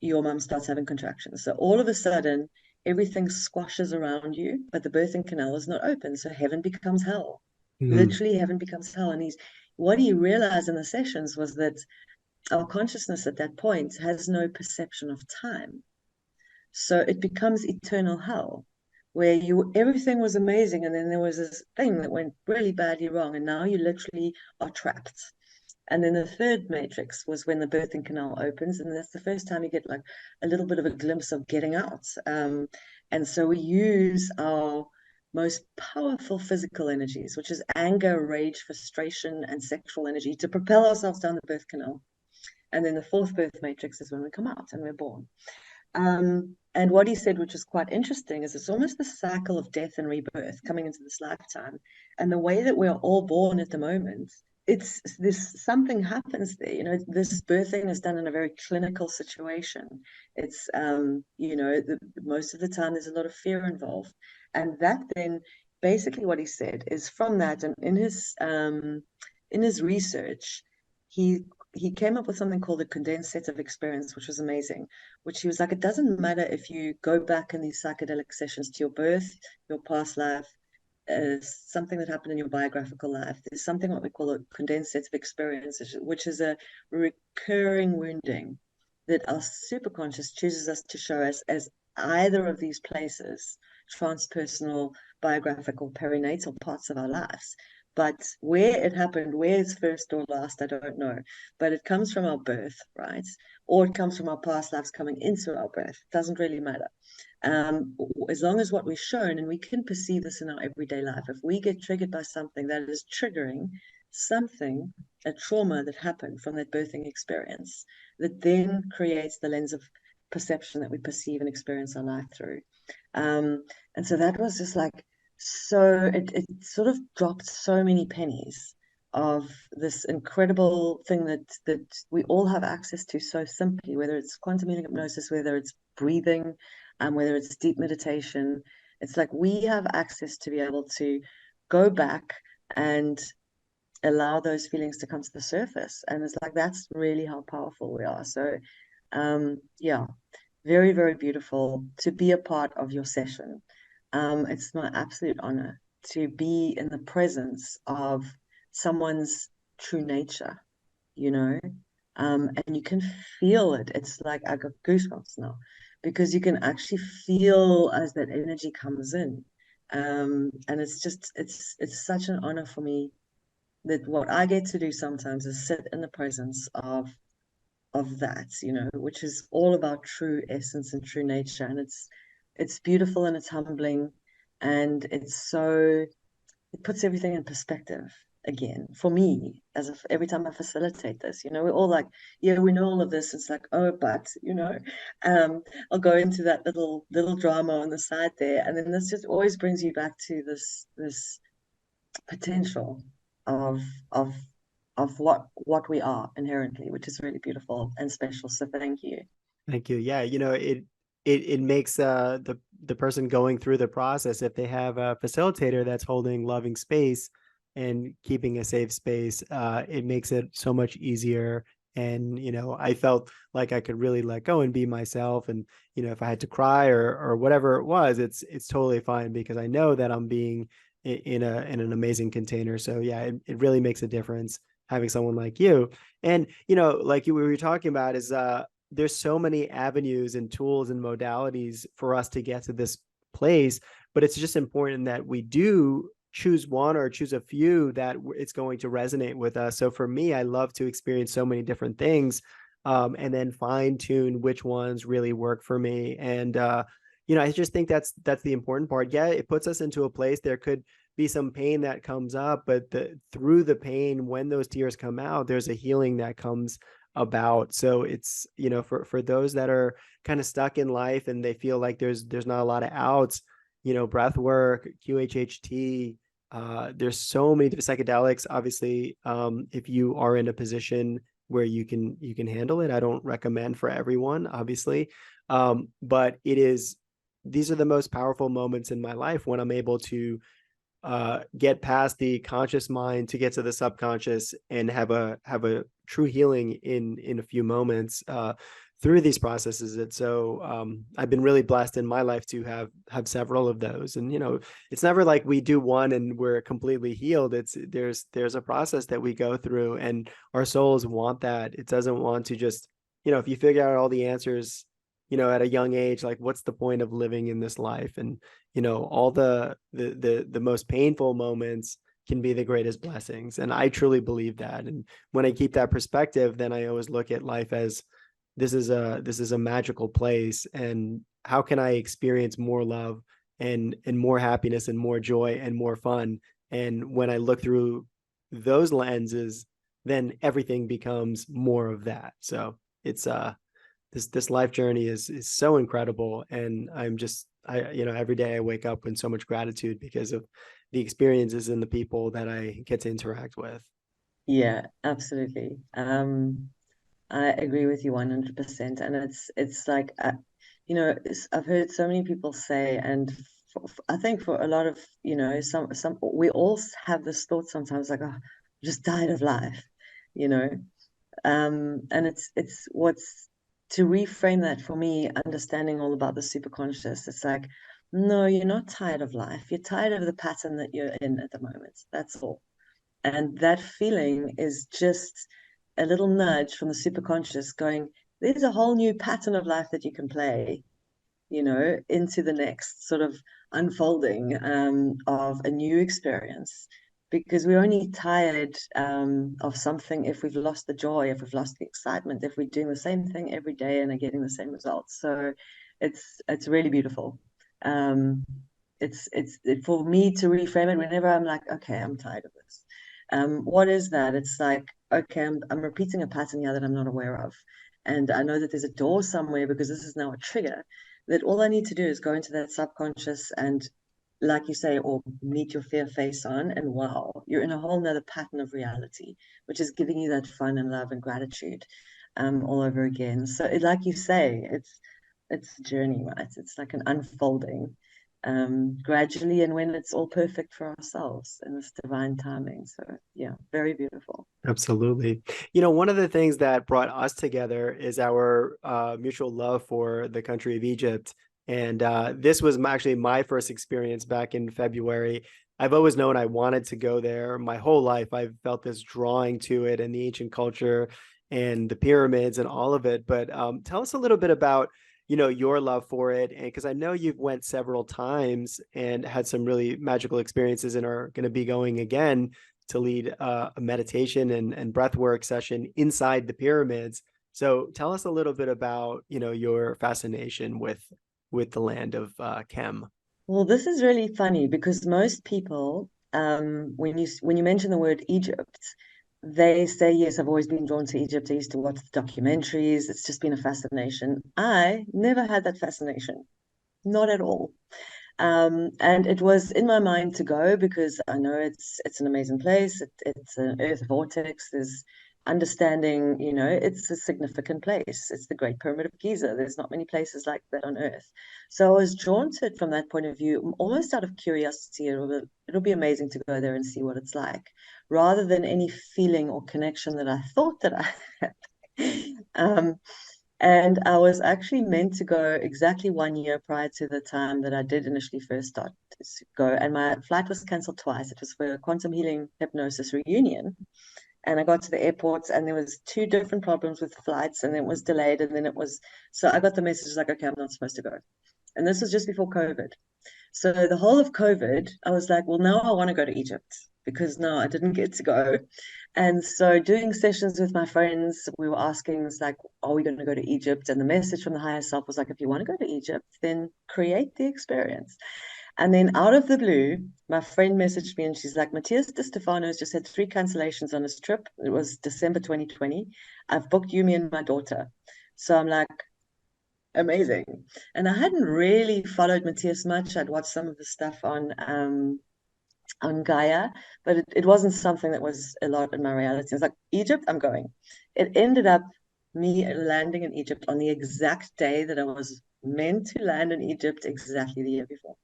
your mum starts having contractions. So all of a sudden, everything squashes around you, but the birthing canal is not open. So heaven becomes hell. Mm. Literally, heaven becomes hell. And what he realized in the sessions was that our consciousness at that point has no perception of time. So it becomes eternal hell, where everything was amazing, and then there was this thing that went really badly wrong, and now you literally are trapped. And then the third matrix was when the birthing canal opens, and that's the first time you get like a little bit of a glimpse of getting out. And so we use our most powerful physical energies, which is anger, rage, frustration, and sexual energy, to propel ourselves down the birth canal. And then the fourth birth matrix is when we come out and we're born. And what he said, which is quite interesting, is it's almost the cycle of death and rebirth coming into this lifetime. And the way that we're all born at the moment, it's this something happens there. This birthing is done in a very clinical situation. It's most of the time there's a lot of fear involved. And that then basically what he said is from that, and in his research, he came up with something called a condensed set of experience, which was amazing. Which he was like, it doesn't matter if you go back in these psychedelic sessions to your birth, your past life, something that happened in your biographical life. There's something what we call a condensed set of experiences, which is a recurring wounding that our superconscious chooses us to show us as either of these places, transpersonal, biographical, perinatal parts of our lives. But where it happened, where it's first or last, I don't know. But it comes from our birth, right? Or it comes from our past lives coming into our birth. It doesn't really matter. As long as what we're shown, and we can perceive this in our everyday life, if we get triggered by something that is triggering something, a trauma that happened from that birthing experience, that then creates the lens of perception that we perceive and experience our life through. And so that was just like, so it sort of dropped so many pennies of this incredible thing that we all have access to so simply, whether it's quantum healing hypnosis, whether it's breathing, whether it's deep meditation. It's like we have access to be able to go back and allow those feelings to come to the surface. And it's like that's really how powerful we are. So yeah, very, very beautiful to be a part of your session. It's my absolute honor to be in the presence of someone's true nature, you know, and you can feel it. It's like I got goosebumps now because you can actually feel as that energy comes in. And it's just, it's such an honor for me that what I get to do sometimes is sit in the presence of that, which is all about true essence and true nature. And it's beautiful and it's humbling, and it puts everything in perspective again for me, as if every time I facilitate this, we're all like, yeah, we know all of this. It's like, oh, but I'll go into that little drama on the side there, and then this just always brings you back to this potential of of what we are inherently, which is really beautiful and special. So thank you. Thank you. Yeah, it makes the person going through the process, if they have a facilitator that's holding loving space and keeping a safe space, it makes it so much easier. And I felt like I could really let go and be myself. And if I had to cry or whatever it was, it's totally fine because I know that I'm being in an amazing container. So yeah, it really makes a difference having someone like you. And like we were talking about, is there's so many avenues and tools and modalities for us to get to this place, but it's just important that we do choose one or choose a few that it's going to resonate with us. So for me, I love to experience so many different things, and then fine tune which ones really work for me. And I just think that's the important part. Yeah, it puts us into a place. There could be some pain that comes up, but through the pain, when those tears come out, there's a healing that comes about. So it's, for those that are kind of stuck in life and they feel like there's not a lot of outs, breath work, QHHT, there's so many psychedelics. Obviously, if you are in a position where you can handle it, I don't recommend for everyone, obviously. But these are the most powerful moments in my life when I'm able to get past the conscious mind to get to the subconscious and have a true healing in a few moments through these processes. And so I've been really blessed in my life to have several of those. And it's never like we do one and we're completely healed. There's a process that we go through, and our souls want that. It doesn't want to just, if you figure out all the answers at a young age, like what's the point of living in this life? And all the most painful moments can be the greatest blessings, and I truly believe that. And when I keep that perspective, then I always look at life as this is a magical place, and how can I experience more love and more happiness and more joy and more fun? And when I look through those lenses, then everything becomes more of that. So it's this life journey is so incredible, and every day I wake up in so much gratitude because of the experiences and the people that I get to interact with. Yeah, absolutely. I agree with you 100%. And it's like, I've heard so many people say, and I think for a lot of, some we all have this thought sometimes like, oh, I'm just tired of life, you know. And it's what's to reframe that for me, understanding all about the superconscious. It's like, no, you're not tired of life. You're tired of the pattern that you're in at the moment. That's all. And that feeling is just a little nudge from the superconscious going, there's a whole new pattern of life that you can play, into the next sort of unfolding of a new experience. Because we're only tired of something if we've lost the joy, if we've lost the excitement, if we're doing the same thing every day and are getting the same results. So it's really beautiful. For me to reframe it whenever I'm like, okay, I'm tired of this. What is that? It's like, okay, I'm repeating a pattern here that I'm not aware of. And I know that there's a door somewhere because this is now a trigger, that all I need to do is go into that subconscious and, like you say, or meet your fear face on, and wow, you're in a whole nother pattern of reality, which is giving you that fun and love and gratitude all over again. So like you say, it's a journey, right? It's like an unfolding gradually, and when it's all perfect for ourselves in this divine timing. So yeah, very beautiful. Absolutely. One of the things that brought us together is our mutual love for the country of Egypt. And this was actually my first experience back in February. I've always known I wanted to go there my whole life. I've felt this drawing to it and the ancient culture and the pyramids and all of it. But tell us a little bit about, your love for it. And because I know you've went several times and had some really magical experiences and are going to be going again to lead a meditation and breath work session inside the pyramids. So tell us a little bit about, your fascination with the land of Kem. Well, this is really funny because most people, when you mention the word Egypt, they say, yes, I've always been drawn to Egypt. I used to watch the documentaries. It's just been a fascination. I never had that fascination, not at all. And it was in my mind to go because I know it's an amazing place. It's an earth vortex. There's understanding, it's a significant place. It's the Great Pyramid of Giza. There's not many places like that on earth. So I was drawn to it from that point of view, almost out of curiosity. It'll be amazing to go there and see what it's like, rather than any feeling or connection that I thought that I had. And I was actually meant to go exactly 1 year prior to the time that I did initially first start to go. And my flight was canceled twice. It was for a Quantum Healing Hypnosis reunion. And I got to the airport and there was two different problems with flights, and it was delayed. And then so I got the message like, okay, I'm not supposed to go. And this was just before COVID. So the whole of COVID, I was like, well, now I want to go to Egypt because now I didn't get to go. And so doing sessions with my friends, we were asking, it's like, are we going to go to Egypt? And the message from the higher self was like, if you want to go to Egypt, then create the experience. And then out of the blue, my friend messaged me and she's like, Matthias De Stefano's just had 3 cancellations on his trip. It was December 2020. I've booked you, me, and my daughter. So I'm like, amazing. And I hadn't really followed Matthias much. I'd watched some of the stuff on Gaia, but it wasn't something that was a lot in my reality. It's like, Egypt, I'm going. It ended up me landing in Egypt on the exact day that I was meant to land in Egypt exactly the year before.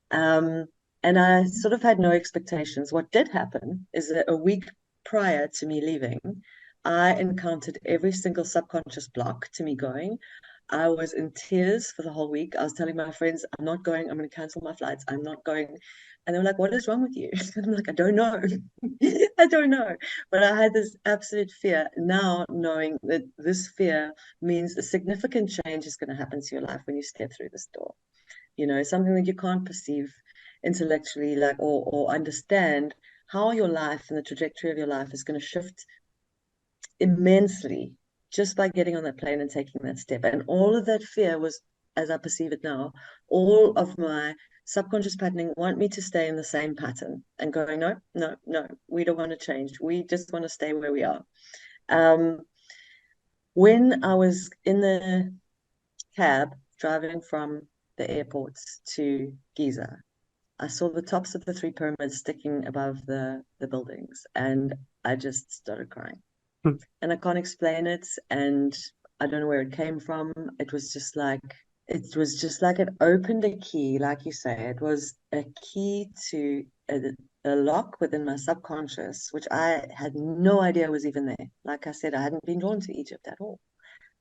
And I sort of had no expectations. What did happen is that a week prior to me leaving, I encountered every single subconscious block to me going. I was in tears for the whole week. I was telling my friends, I'm not going. I'm going to cancel my flights. I'm not going. And they were like, what is wrong with you? I'm like, I don't know. I don't know. But I had this absolute fear. Now knowing that this fear means a significant change is going to happen to your life when you step through this door. Something that you can't perceive intellectually, like, or understand how your life and the trajectory of your life is going to shift immensely just by getting on that plane and taking that step. And all of that fear was, as I perceive it now, all of my subconscious patterning want me to stay in the same pattern and going, no, no, no, we don't want to change. We just want to stay where we are. When I was in the cab driving from the airports to Giza, I saw the tops of the 3 pyramids sticking above the buildings, and I just started crying. And I can't explain it, and I don't know where it came from. It opened a key, like you say. It was a key to a lock within my subconscious, which I had no idea was even there. Like I said, I hadn't been drawn to Egypt at all.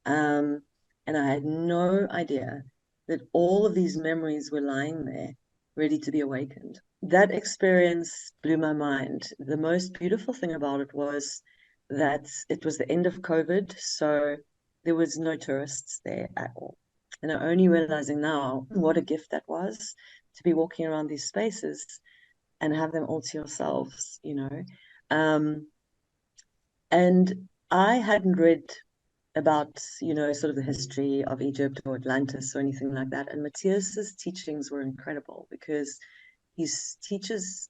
And I had no idea that all of these memories were lying there, ready to be awakened. That experience blew my mind. The most beautiful thing about it was that it was the end of COVID, so there was no tourists there at all. And I'm only realizing now what a gift that was to be walking around these spaces and have them all to yourselves. And I hadn't read about, sort of the history of Egypt or Atlantis or anything like that. And Matthias's teachings were incredible because he teaches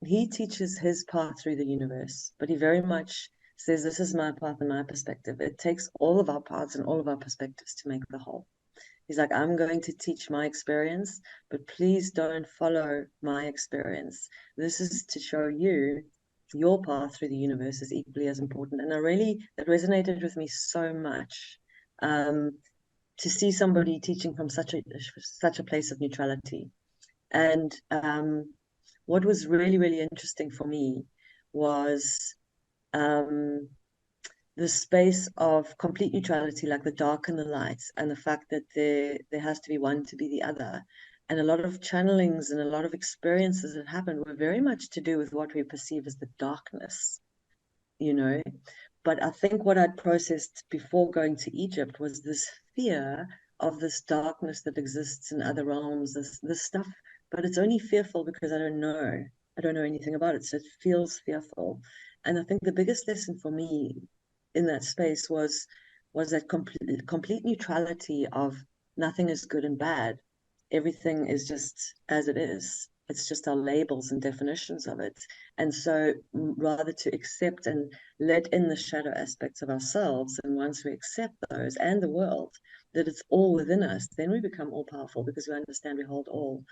his path through the universe, but he very much says, this is my path and my perspective. It takes all of our paths and all of our perspectives to make the whole. He's like, I'm going to teach my experience, but please don't follow my experience. This is to show you your path through the universe is equally as important. And that resonated with me so much, to see somebody teaching from such a place of neutrality. And what was really, really interesting for me was the space of complete neutrality, like the dark and the light, and the fact that there has to be one to be the other. And a lot of channelings and a lot of experiences that happened were very much to do with what we perceive as the darkness, But I think what I'd processed before going to Egypt was this fear of this darkness that exists in other realms, this stuff, but it's only fearful because I don't know. I don't know anything about it, so it feels fearful. And I think the biggest lesson for me in that space was that complete neutrality of nothing is good and bad. Everything is just as it is. It's just our labels and definitions of it. And so rather to accept and let in the shadow aspects of ourselves, and once we accept those and the world, that it's all within us, then we become all powerful because we understand we hold all.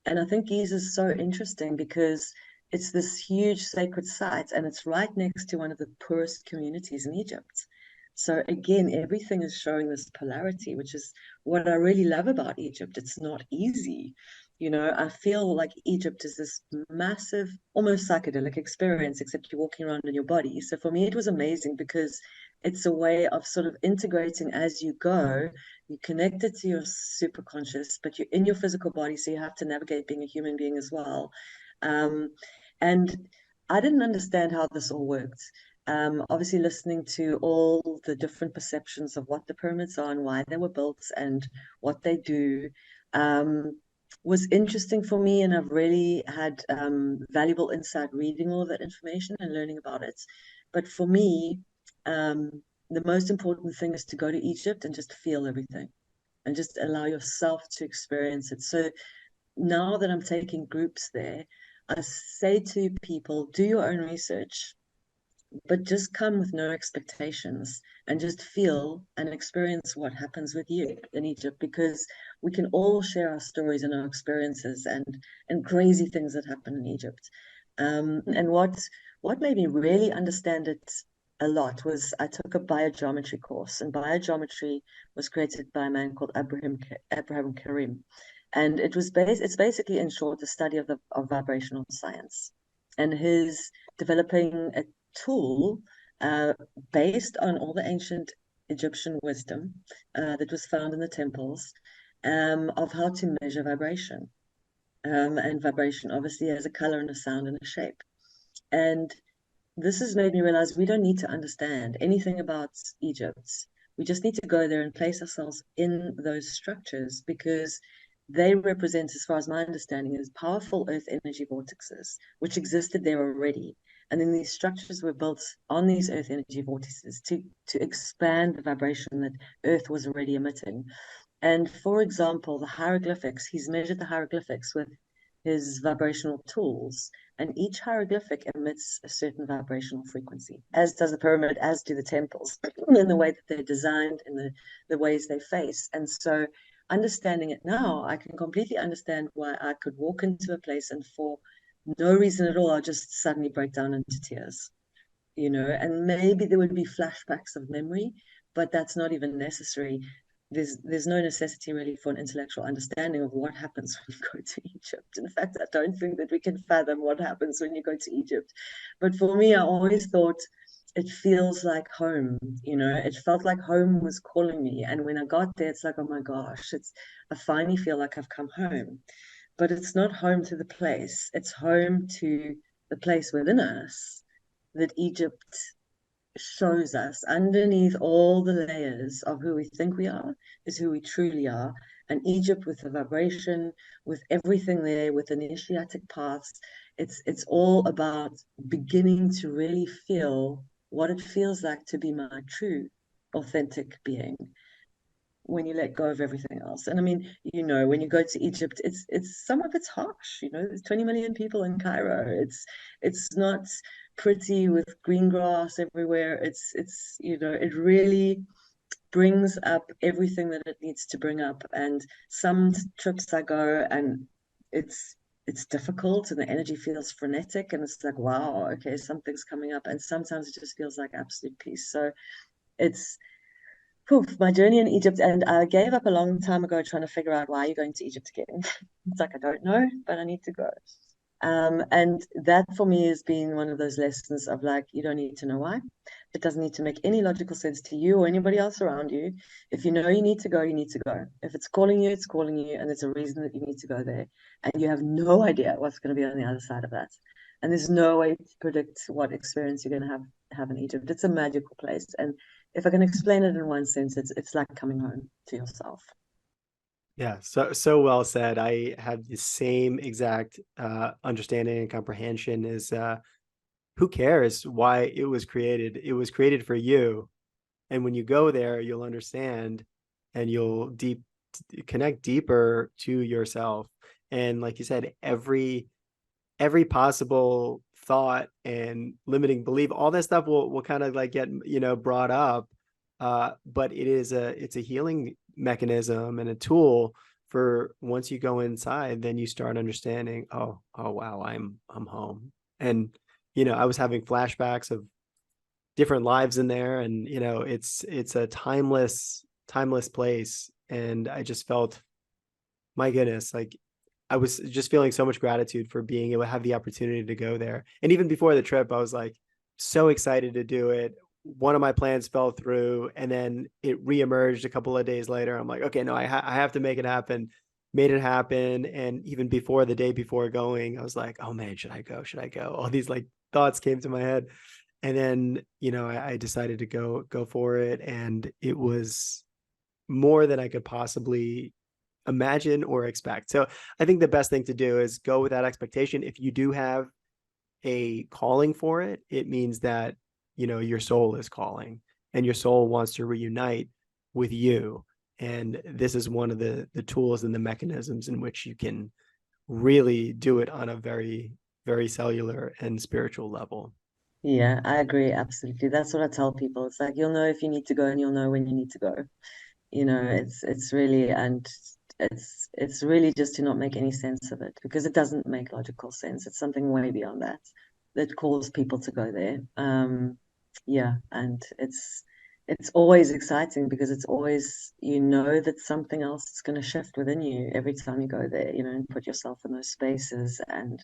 And I think Giza is so interesting because it's this huge sacred site and it's right next to one of the poorest communities in Egypt. So again, everything is showing this polarity, which is what I really love about Egypt. It's not easy. I feel like Egypt is this massive, almost psychedelic experience, except you're walking around in your body. So for me, it was amazing because it's a way of sort of integrating as you go. You connect it to your super conscious, but you're in your physical body, so you have to navigate being a human being as well. And I didn't understand how this all worked. Obviously, listening to all the different perceptions of what the pyramids are and why they were built and what they do, was interesting for me, and I've really had valuable insight reading all of that information and learning about it. But for me, the most important thing is to go to Egypt and just feel everything and just allow yourself to experience it. So now that I'm taking groups there, I say to people, do your own research, but just come with no expectations and just feel and experience what happens with you in Egypt, because we can all share our stories and our experiences and crazy things that happen in Egypt. And what made me really understand it a lot was I took a biogeometry course, and biogeometry was created by a man called Abraham Karim. And it's basically, in short, the study of vibrational science. And his developing a tool uh, based on all the ancient Egyptian wisdom that was found in the temples, of how to measure vibration. And vibration obviously has a color and a sound and a shape. And this has made me realize we don't need to understand anything about Egypt. We just need to go there and place ourselves in those structures, because they represent, as far as my understanding is, powerful earth energy vortexes, which existed there already. And then these structures were built on these earth energy vortices to expand the vibration that earth was already emitting. And for example, the hieroglyphics, he's measured the hieroglyphics with his vibrational tools, and each hieroglyphic emits a certain vibrational frequency, as does the pyramid, as do the temples, in the way that they're designed and the ways they face. And so, understanding it now, I can completely understand why I could walk into a place and for no reason at all, I'll just suddenly break down into tears, and maybe there would be flashbacks of memory, but that's not even necessary. There's no necessity really for an intellectual understanding of what happens when you go to Egypt. In fact, I don't think that we can fathom what happens when you go to Egypt. But for me, I always thought it feels like home. It felt like home was calling me. And when I got there, it's like, oh my gosh, I finally feel like I've come home. But it's not home to the place. It's home to the place within us that Egypt shows us. Underneath all the layers of who we think we are is who we truly are. And Egypt, with the vibration, with everything there, with initiatic paths, it's all about beginning to really feel what it feels like to be my true, authentic being when you let go of everything else. And I mean, when you go to Egypt, it's some of it's harsh. There's 20 million people in Cairo. It's not pretty with green grass everywhere. It really brings up everything that it needs to bring up. And some trips I go and it's difficult and the energy feels frenetic and it's like, wow, okay, something's coming up. And sometimes it just feels like absolute peace. So it's my journey in Egypt, and I gave up a long time ago trying to figure out why you're going to Egypt again. It's like, I don't know, but I need to go. And that for me has been one of those lessons of like, you don't need to know why. It doesn't need to make any logical sense to you or anybody else around you. If you know you need to go, you need to go. If it's calling you, it's calling you, and there's a reason that you need to go there. And you have no idea what's going to be on the other side of that. And there's no way to predict what experience you're going to have in Egypt. It's a magical place. And if I can explain it in one sense, it's like coming home to yourself. Yeah, so well said. I have the same exact understanding and comprehension as who cares why it was created? It was created for you. And when you go there, you'll understand and you'll connect deeper to yourself. And like you said, every possible thought and limiting belief, all that stuff will kind of like get, brought up. But it's a healing mechanism and a tool for once you go inside, then you start understanding, oh wow, I'm home. And I was having flashbacks of different lives in there, and it's a timeless place. And I just felt, my goodness, like I was just feeling so much gratitude for being able to have the opportunity to go there. And even before the trip, I was like so excited to do it. One of my plans fell through, and then it reemerged a couple of days later. I'm like, okay, no, I have to make it happen. Made it happen. And even before the day before going, I was like, oh man, should I go? Should I go? All these like thoughts came to my head. And then, I decided to go for it. And it was more than I could possibly imagine or expect. So I think the best thing to do is go with that expectation. If you do have a calling for it, it means that, your soul is calling and your soul wants to reunite with you. And this is one of the tools and the mechanisms in which you can really do it on a very, very cellular and spiritual level. Yeah, I agree. Absolutely. That's what I tell people. It's like you'll know if you need to go and you'll know when you need to go. It's really, and it's really just to not make any sense of it because it doesn't make logical sense. It's something way beyond that that calls people to go there. Yeah, and it's always exciting because it's always that something else is going to shift within you every time you go there, and put yourself in those spaces and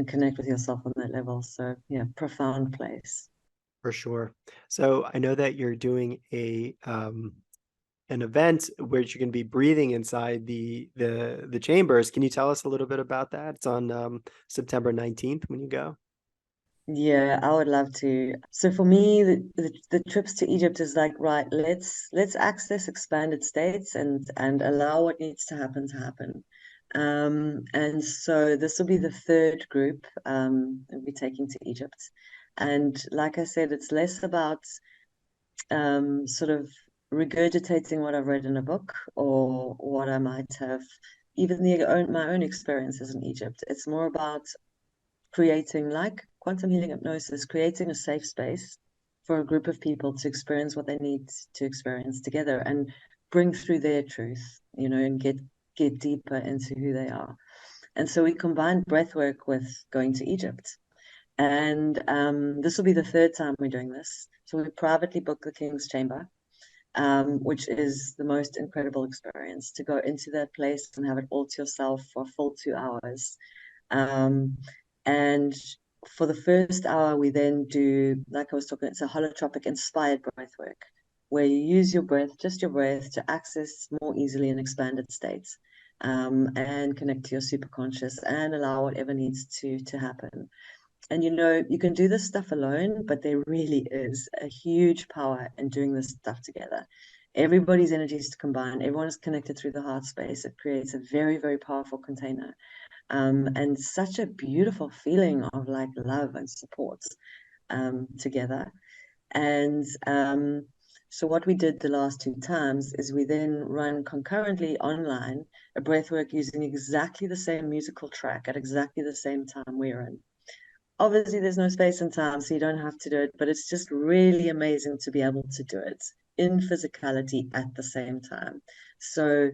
connect with yourself on that level. So yeah, profound place. For sure. So I know that you're doing an event where you're going to be breathing inside the chambers. Can you tell us a little bit about that? It's on September 19th when you go. Yeah, I would love to. So for me, the trips to Egypt is like, right, let's access expanded states and allow what needs to happen. And so this will be the third group we'll be taking to Egypt. And like I said, it's less about sort of regurgitating what I've read in a book or what I might have, even my own experiences in Egypt. It's more about creating, like quantum healing hypnosis, creating a safe space for a group of people to experience what they need to experience together and bring through their truth, and get deeper into who they are. And so we combined breath work with going to Egypt. And this will be the third time we're doing this. So we privately booked the King's Chamber, which is the most incredible experience to go into that place and have it all to yourself for a full 2 hours. And for the first hour, we then do, like I was talking, it's a holotropic inspired breath work, where you use your breath, just your breath, to access more easily an expanded state, and connect to your superconscious and allow whatever needs to happen. And you can do this stuff alone, but there really is a huge power in doing this stuff together. Everybody's energies combine, everyone is connected through the heart space. It creates a very, very powerful container, and such a beautiful feeling of like love and support together. And so what we did the last 2 times is we then run concurrently online a breathwork using exactly the same musical track at exactly the same time we're in. Obviously, there's no space and time, so you don't have to do it, but it's just really amazing to be able to do it in physicality at the same time. So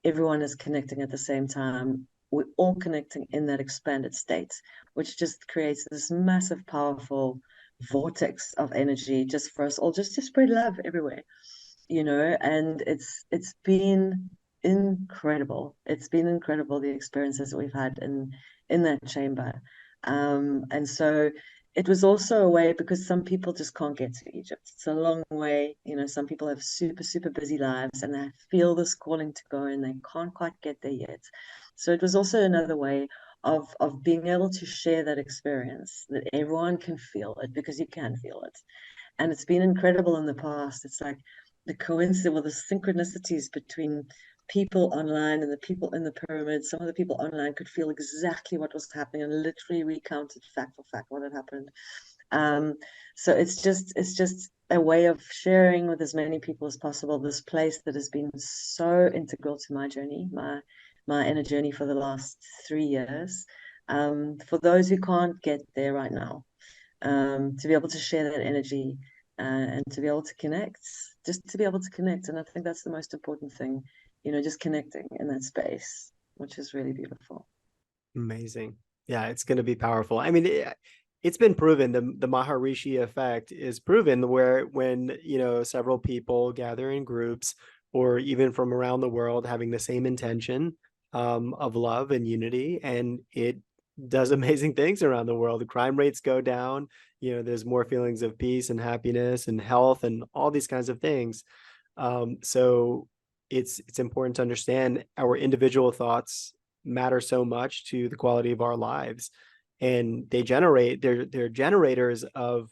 everyone is connecting at the same time. We're all connecting in that expanded state, which just creates this massive, powerful vortex of energy just for us all, just to spread love everywhere, and it's been incredible. It's been incredible, the experiences that we've had in that chamber. And so it was also a way because some people just can't get to Egypt. It's a long way. Some people have super, super busy lives and they feel this calling to go and they can't quite get there yet. So it was also another way of being able to share that experience, that everyone can feel it because you can feel it. And it's been incredible in the past. It's like the coincidence or the synchronicities between people online and the people in the pyramid. Some of the people online could feel exactly what was happening and literally recounted fact for fact what had happened. So it's just a way of sharing with as many people as possible this place that has been so integral to my journey, my inner journey for the last 3 years. For those who can't get there right now, to be able to share that energy, and to be able to connect, just to be able to connect. And I think that's the most important thing, just connecting in that space, which is really beautiful. Amazing. Yeah, it's going to be powerful. I mean, it's been proven, the Maharishi effect is proven, where when, several people gather in groups or even from around the world having the same intention of love and unity, and it does amazing things around the world. The crime rates go down, there's more feelings of peace and happiness and health and all these kinds of things. So it's important to understand our individual thoughts matter so much to the quality of our lives, and they're generators of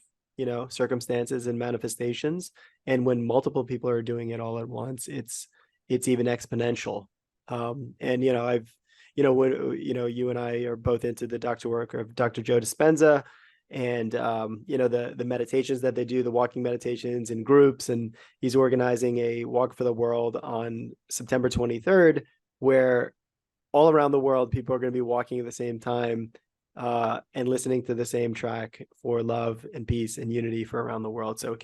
circumstances and manifestations. And when multiple people are doing it all at once, it's even exponential. And when you and I are both into the doctor work of Dr. Joe Dispenza, and the meditations that they do, the walking meditations in groups, and he's organizing a walk for the world on September 23rd, where all around the world people are going to be walking at the same time, and listening to the same track for love and peace and unity for around the world. So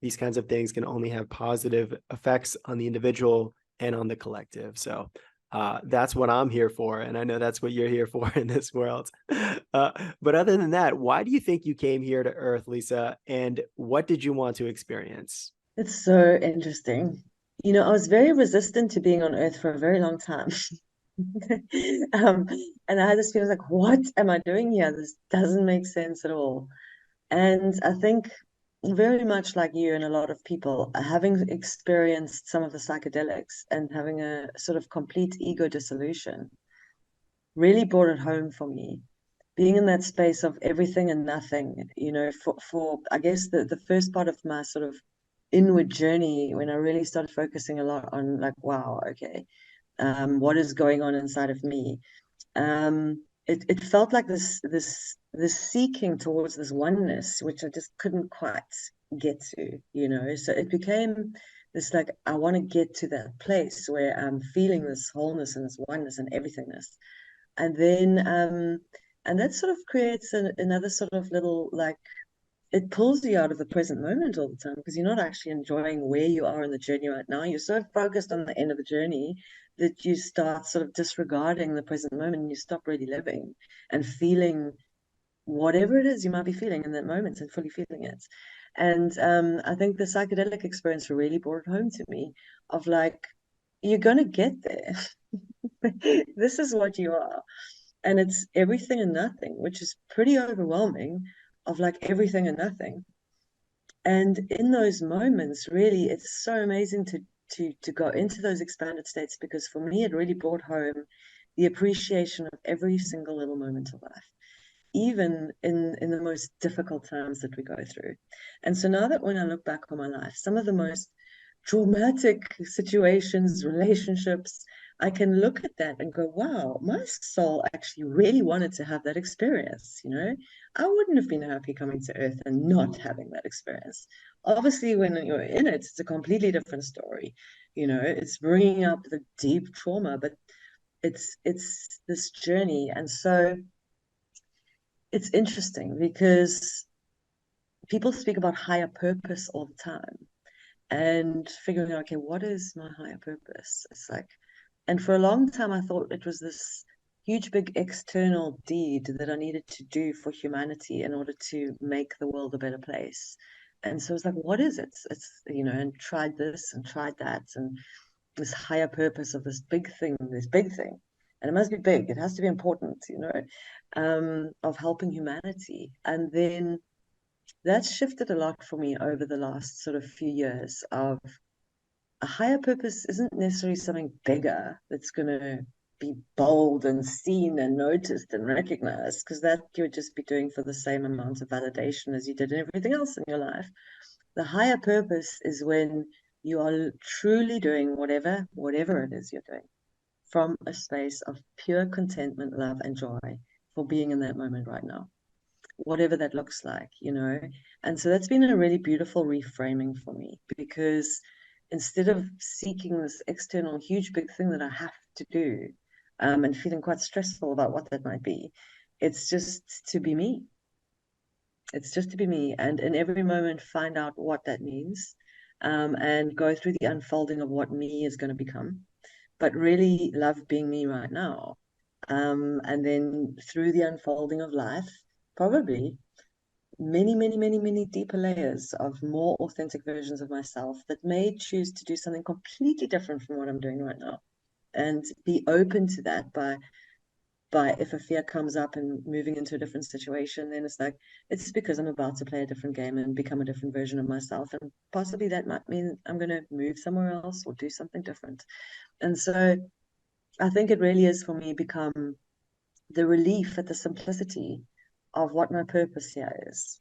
these kinds of things can only have positive effects on the individual and on the collective. So that's what I'm here for. And I know that's what you're here for in this world. But other than that, why do you think you came here to Earth, Lisa? And what did you want to experience? It's so interesting. I was very resistant to being on Earth for a very long time. Um, and I had this feeling like, what am I doing here? This doesn't make sense at all. And I think very much like you and a lot of people, having experienced some of the psychedelics and having a sort of complete ego dissolution really brought it home for me. Being in that space of everything and nothing, for I guess the first part of my sort of inward journey, when I really started focusing a lot on like, wow, okay, what is going on inside of me? It felt like this seeking towards this oneness, which I just couldn't quite get to. So it became this like I want to get to that place where I'm feeling this wholeness and this oneness and everythingness. And that sort of creates another sort of little like it pulls you out of the present moment all the time because you're not actually enjoying where you are in the journey right now. You're so focused on the end of the journey that you start sort of disregarding the present moment and you stop really living and feeling whatever it is you might be feeling in that moment and fully feeling it. And I think the psychedelic experience really brought it home to me of like, you're going to get there. This is what you are. And it's everything and nothing, which is pretty overwhelming of like everything and nothing. And in those moments, really, it's so amazing to go into those expanded states because for me, it really brought home the appreciation of every single little moment of life, even in the most difficult times that we go through. And so now that when I look back on my life, some of the most traumatic situations, relationships, I can look at that and go, wow, my soul actually really wanted to have that experience. I wouldn't have been happy coming to Earth and not having that experience. Obviously, when you're in it, it's a completely different story. It's bringing up the deep trauma, but it's this journey. And so it's interesting because people speak about higher purpose all the time and figuring out, okay, what is my higher purpose? It's like, and for a long time, I thought it was this huge, big external deed that I needed to do for humanity in order to make the world a better place. And so it's like, what is it? And tried this and tried that, and this higher purpose of this big thing. And it must be big, it has to be important, of helping humanity. And then that's shifted a lot for me over the last sort of few years of a higher purpose isn't necessarily something bigger that's going to be bold and seen and noticed and recognized, because that you would just be doing for the same amount of validation as you did in everything else in your life. The higher purpose is when you are truly doing whatever it is you're doing from a space of pure contentment, love, and joy for being in that moment right now, whatever that looks like. And so that's been a really beautiful reframing for me because instead of seeking this external huge big thing that I have to do, and feeling quite stressful about what that might be, it's just to be me. It's just to be me, and in every moment find out what that means, and go through the unfolding of what me is going to become, but really love being me right now. And then through the unfolding of life, probably many, many, many, many deeper layers of more authentic versions of myself that may choose to do something completely different from what I'm doing right now, and be open to that by if a fear comes up and moving into a different situation, then it's like it's because I'm about to play a different game and become a different version of myself, and possibly that might mean I'm going to move somewhere else or do something different. And so I think it really is for me become the relief at the simplicity of what my purpose here is.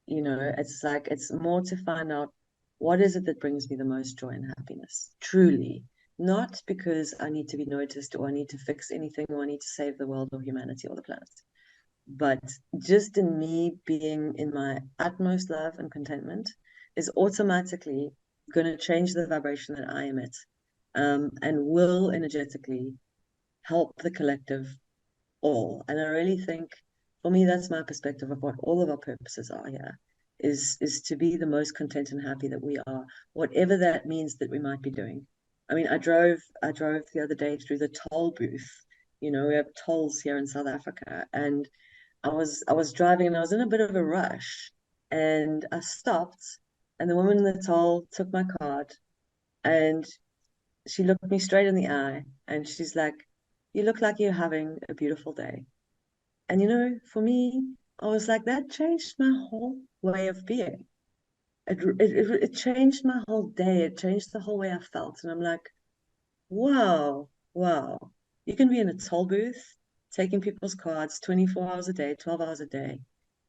It's like it's more to find out what is it that brings me the most joy and happiness, truly, not because I need to be noticed or I need to fix anything or I need to save the world or humanity or the planet, but just in me being in my utmost love and contentment is automatically going to change the vibration that I emit, and will energetically help the collective all. And I really think, for me, that's my perspective of what all of our purposes are here, is to be the most content and happy that we are, whatever that means that we might be doing. I mean, I drove the other day through the toll booth. You know, we have tolls here in South Africa, and I was driving and I was in a bit of a rush, and I stopped, and the woman in the toll took my card, and she looked me straight in the eye, and she's like, "You look like you're having a beautiful day." And for me, I was like, that changed my whole way of being. It changed my whole day. It changed the whole way I felt. And I'm like, wow, wow. You can be in a toll booth, taking people's cards 24 hours a day, 12 hours a day.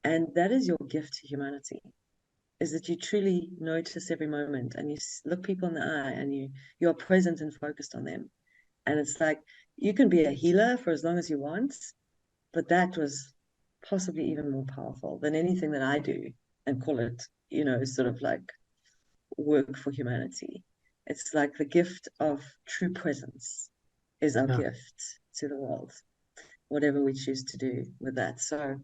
And that is your gift to humanity, is that you truly notice every moment and you look people in the eye and you are present and focused on them. And it's like, you can be a healer for as long as you want, but that was possibly even more powerful than anything that I do and call it, sort of like work for humanity. It's like the gift of true presence is our Yeah. gift to the world, whatever we choose to do with that. So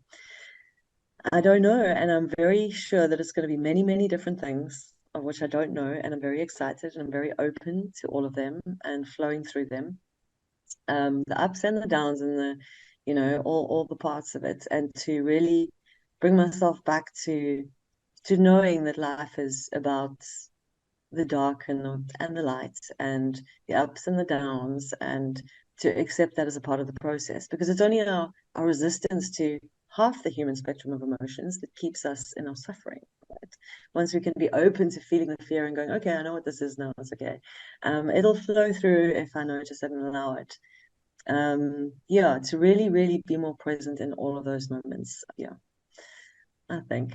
I don't know. And I'm very sure that it's going to be many, many different things of which I don't know. And I'm very excited and I'm very open to all of them and flowing through them. The ups and the downs and all the parts of it, and to really bring myself back to knowing that life is about the dark and the light and the ups and the downs, and to accept that as a part of the process, because it's only our resistance to half the human spectrum of emotions that keeps us in our suffering, right? Once we can be open to feeling the fear and going, okay, I know what this is now, it's okay. It'll flow through if I notice it and allow it. Yeah, to really, really be more present in all of those moments. Yeah, I think.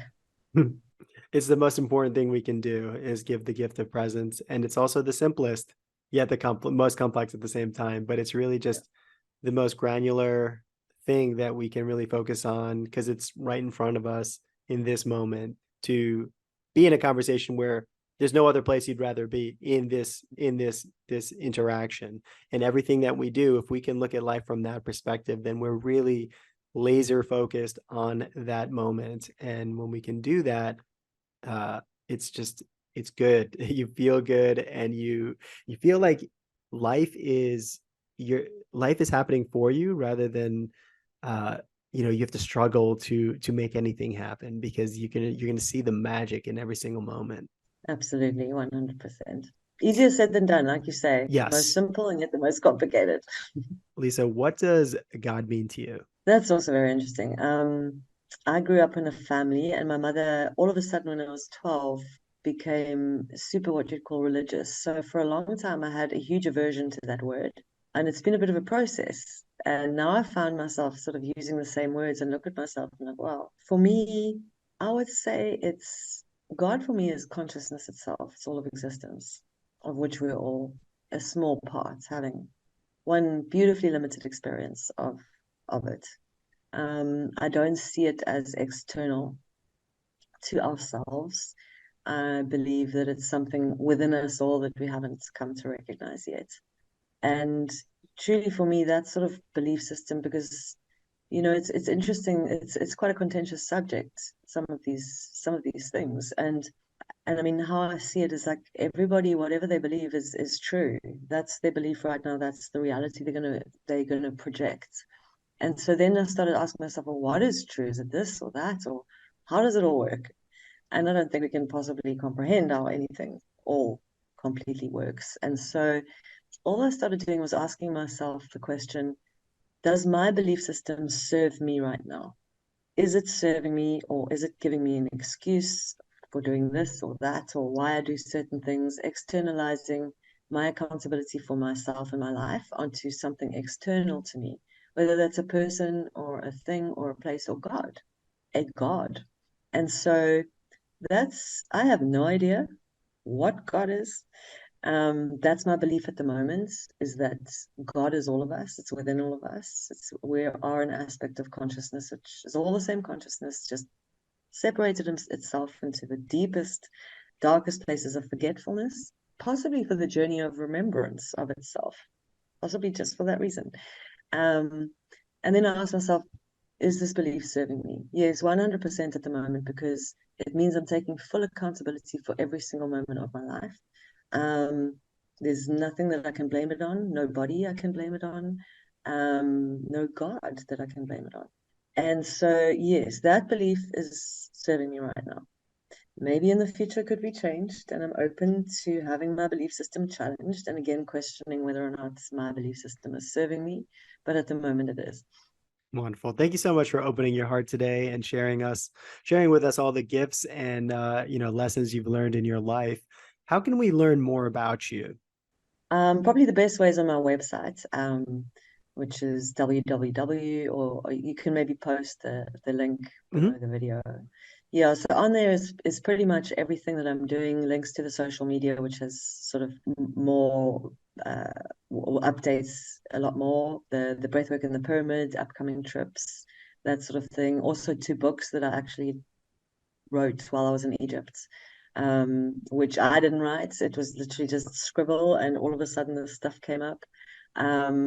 It's the most important thing we can do is give the gift of presence. And it's also the simplest, yet the most complex at the same time. But it's really Yeah, just the most granular thing that we can really focus on because it's right in front of us in this moment to be in a conversation where there's no other place you'd rather be in this interaction. And everything that we do, if we can look at life from that perspective, then we're really laser focused on that moment. And when we can do that, uh it's just it's good. You feel good and you feel like life is your life is happening for you rather than uh you have to struggle to make anything happen because you're gonna see the magic in every single moment. absolutely, 100%. Easier said than done, like you say. Most Yes. simple and yet the most complicated. Lisa, what does God mean to you? That's also very interesting. I grew up in a family, and my mother, all of a sudden, when I was 12, became super what you'd call religious. So for a long time, I had a huge aversion to that word. And it's been a bit of a process. And now I found myself sort of using the same words and look at myself and like, wow. For me, I would say it's God for me is consciousness itself. It's all of existence, of which we're all a small part, having one beautifully limited experience of it. I don't see it as external to ourselves. I believe that it's something within us all that we haven't come to recognize yet. And truly for me, that sort of belief system, because it's interesting, it's quite a contentious subject, some of these things. And I mean, how I see it is like everybody, whatever they believe is true. That's their belief right now. That's the reality they're gonna project. And so then I started asking myself, well, what is true? Is it this or that? Or how does it all work? And I don't think we can possibly comprehend how anything all completely works. And so all I started doing was asking myself the question, does my belief system serve me right now? Is it serving me, or is it giving me an excuse for doing this or that, or why I do certain things, externalizing my accountability for myself and my life onto something external to me, whether that's a person or a thing or a place or God, a God. And so I have no idea what God is. That's my belief at the moment, is that God is all of us. It's within all of us. We are an aspect of consciousness, which is all the same consciousness, just separated itself into the deepest, darkest places of forgetfulness, possibly for the journey of remembrance of itself, possibly just for that reason. And then I ask myself, is this belief serving me? Yes, 100% at the moment, because it means I'm taking full accountability for every single moment of my life. There's nothing that I can blame it on, nobody I can blame it on, no God that I can blame it on. And so, yes, that belief is serving me right now. Maybe in the future could be changed, and I'm open to having my belief system challenged and again questioning whether or not my belief system is serving me. But at the moment, it is. Wonderful. Thank you so much for opening your heart today and sharing with us all the gifts and lessons you've learned in your life. How can we learn more about you? Probably the best way is on my website, which is www, or you can maybe post the link below Mhm. the video. Yeah, so on there is pretty much everything that I'm doing, links to the social media, which has sort of more uh, updates a lot more, the breathwork in the pyramid, upcoming trips, that sort of thing. Also, 2 books that I actually wrote while I was in Egypt, which I didn't write. It was literally just scribble, and all of a sudden this stuff came up,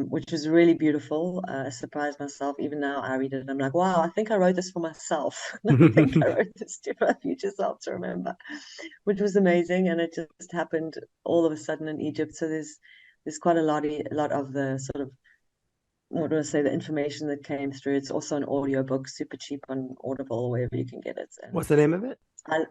which was really beautiful. I surprised myself. Even now, I read it and I'm like, wow, I think I wrote this for myself. I think I wrote this to my future self to remember, which was amazing. And it just happened all of a sudden in Egypt. So there's quite a lot of the sort of, what do I say, the information that came through. It's also an audio book, super cheap on Audible, wherever you can get it. And What's the name of it? I,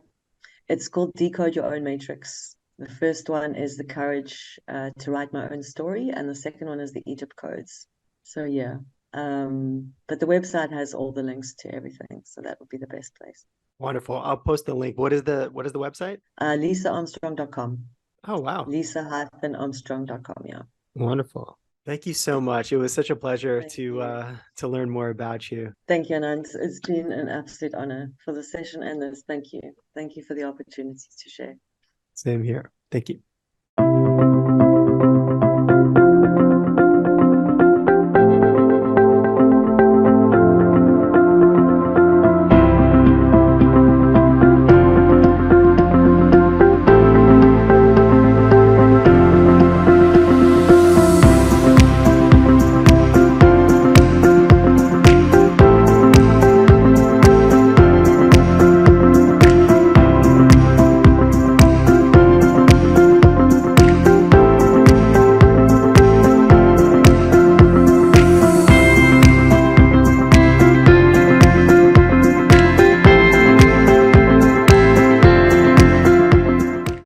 it's called Decode Your Own Matrix. The first one is the courage to write my own story, and the second one is the Egypt codes. So yeah, but the website has all the links to everything, so that would be the best place. Wonderful. I'll post the link. What is the website? LisaArmstrong.com. Oh, wow. Lisa-Armstrong.com. Yeah. Wonderful. Thank you so much. It was such a pleasure Thank you. to learn more about you. Thank you, Anand. It's been an absolute honor for the session and this. Thank you. Thank you for the opportunity to share. Same here. Thank you.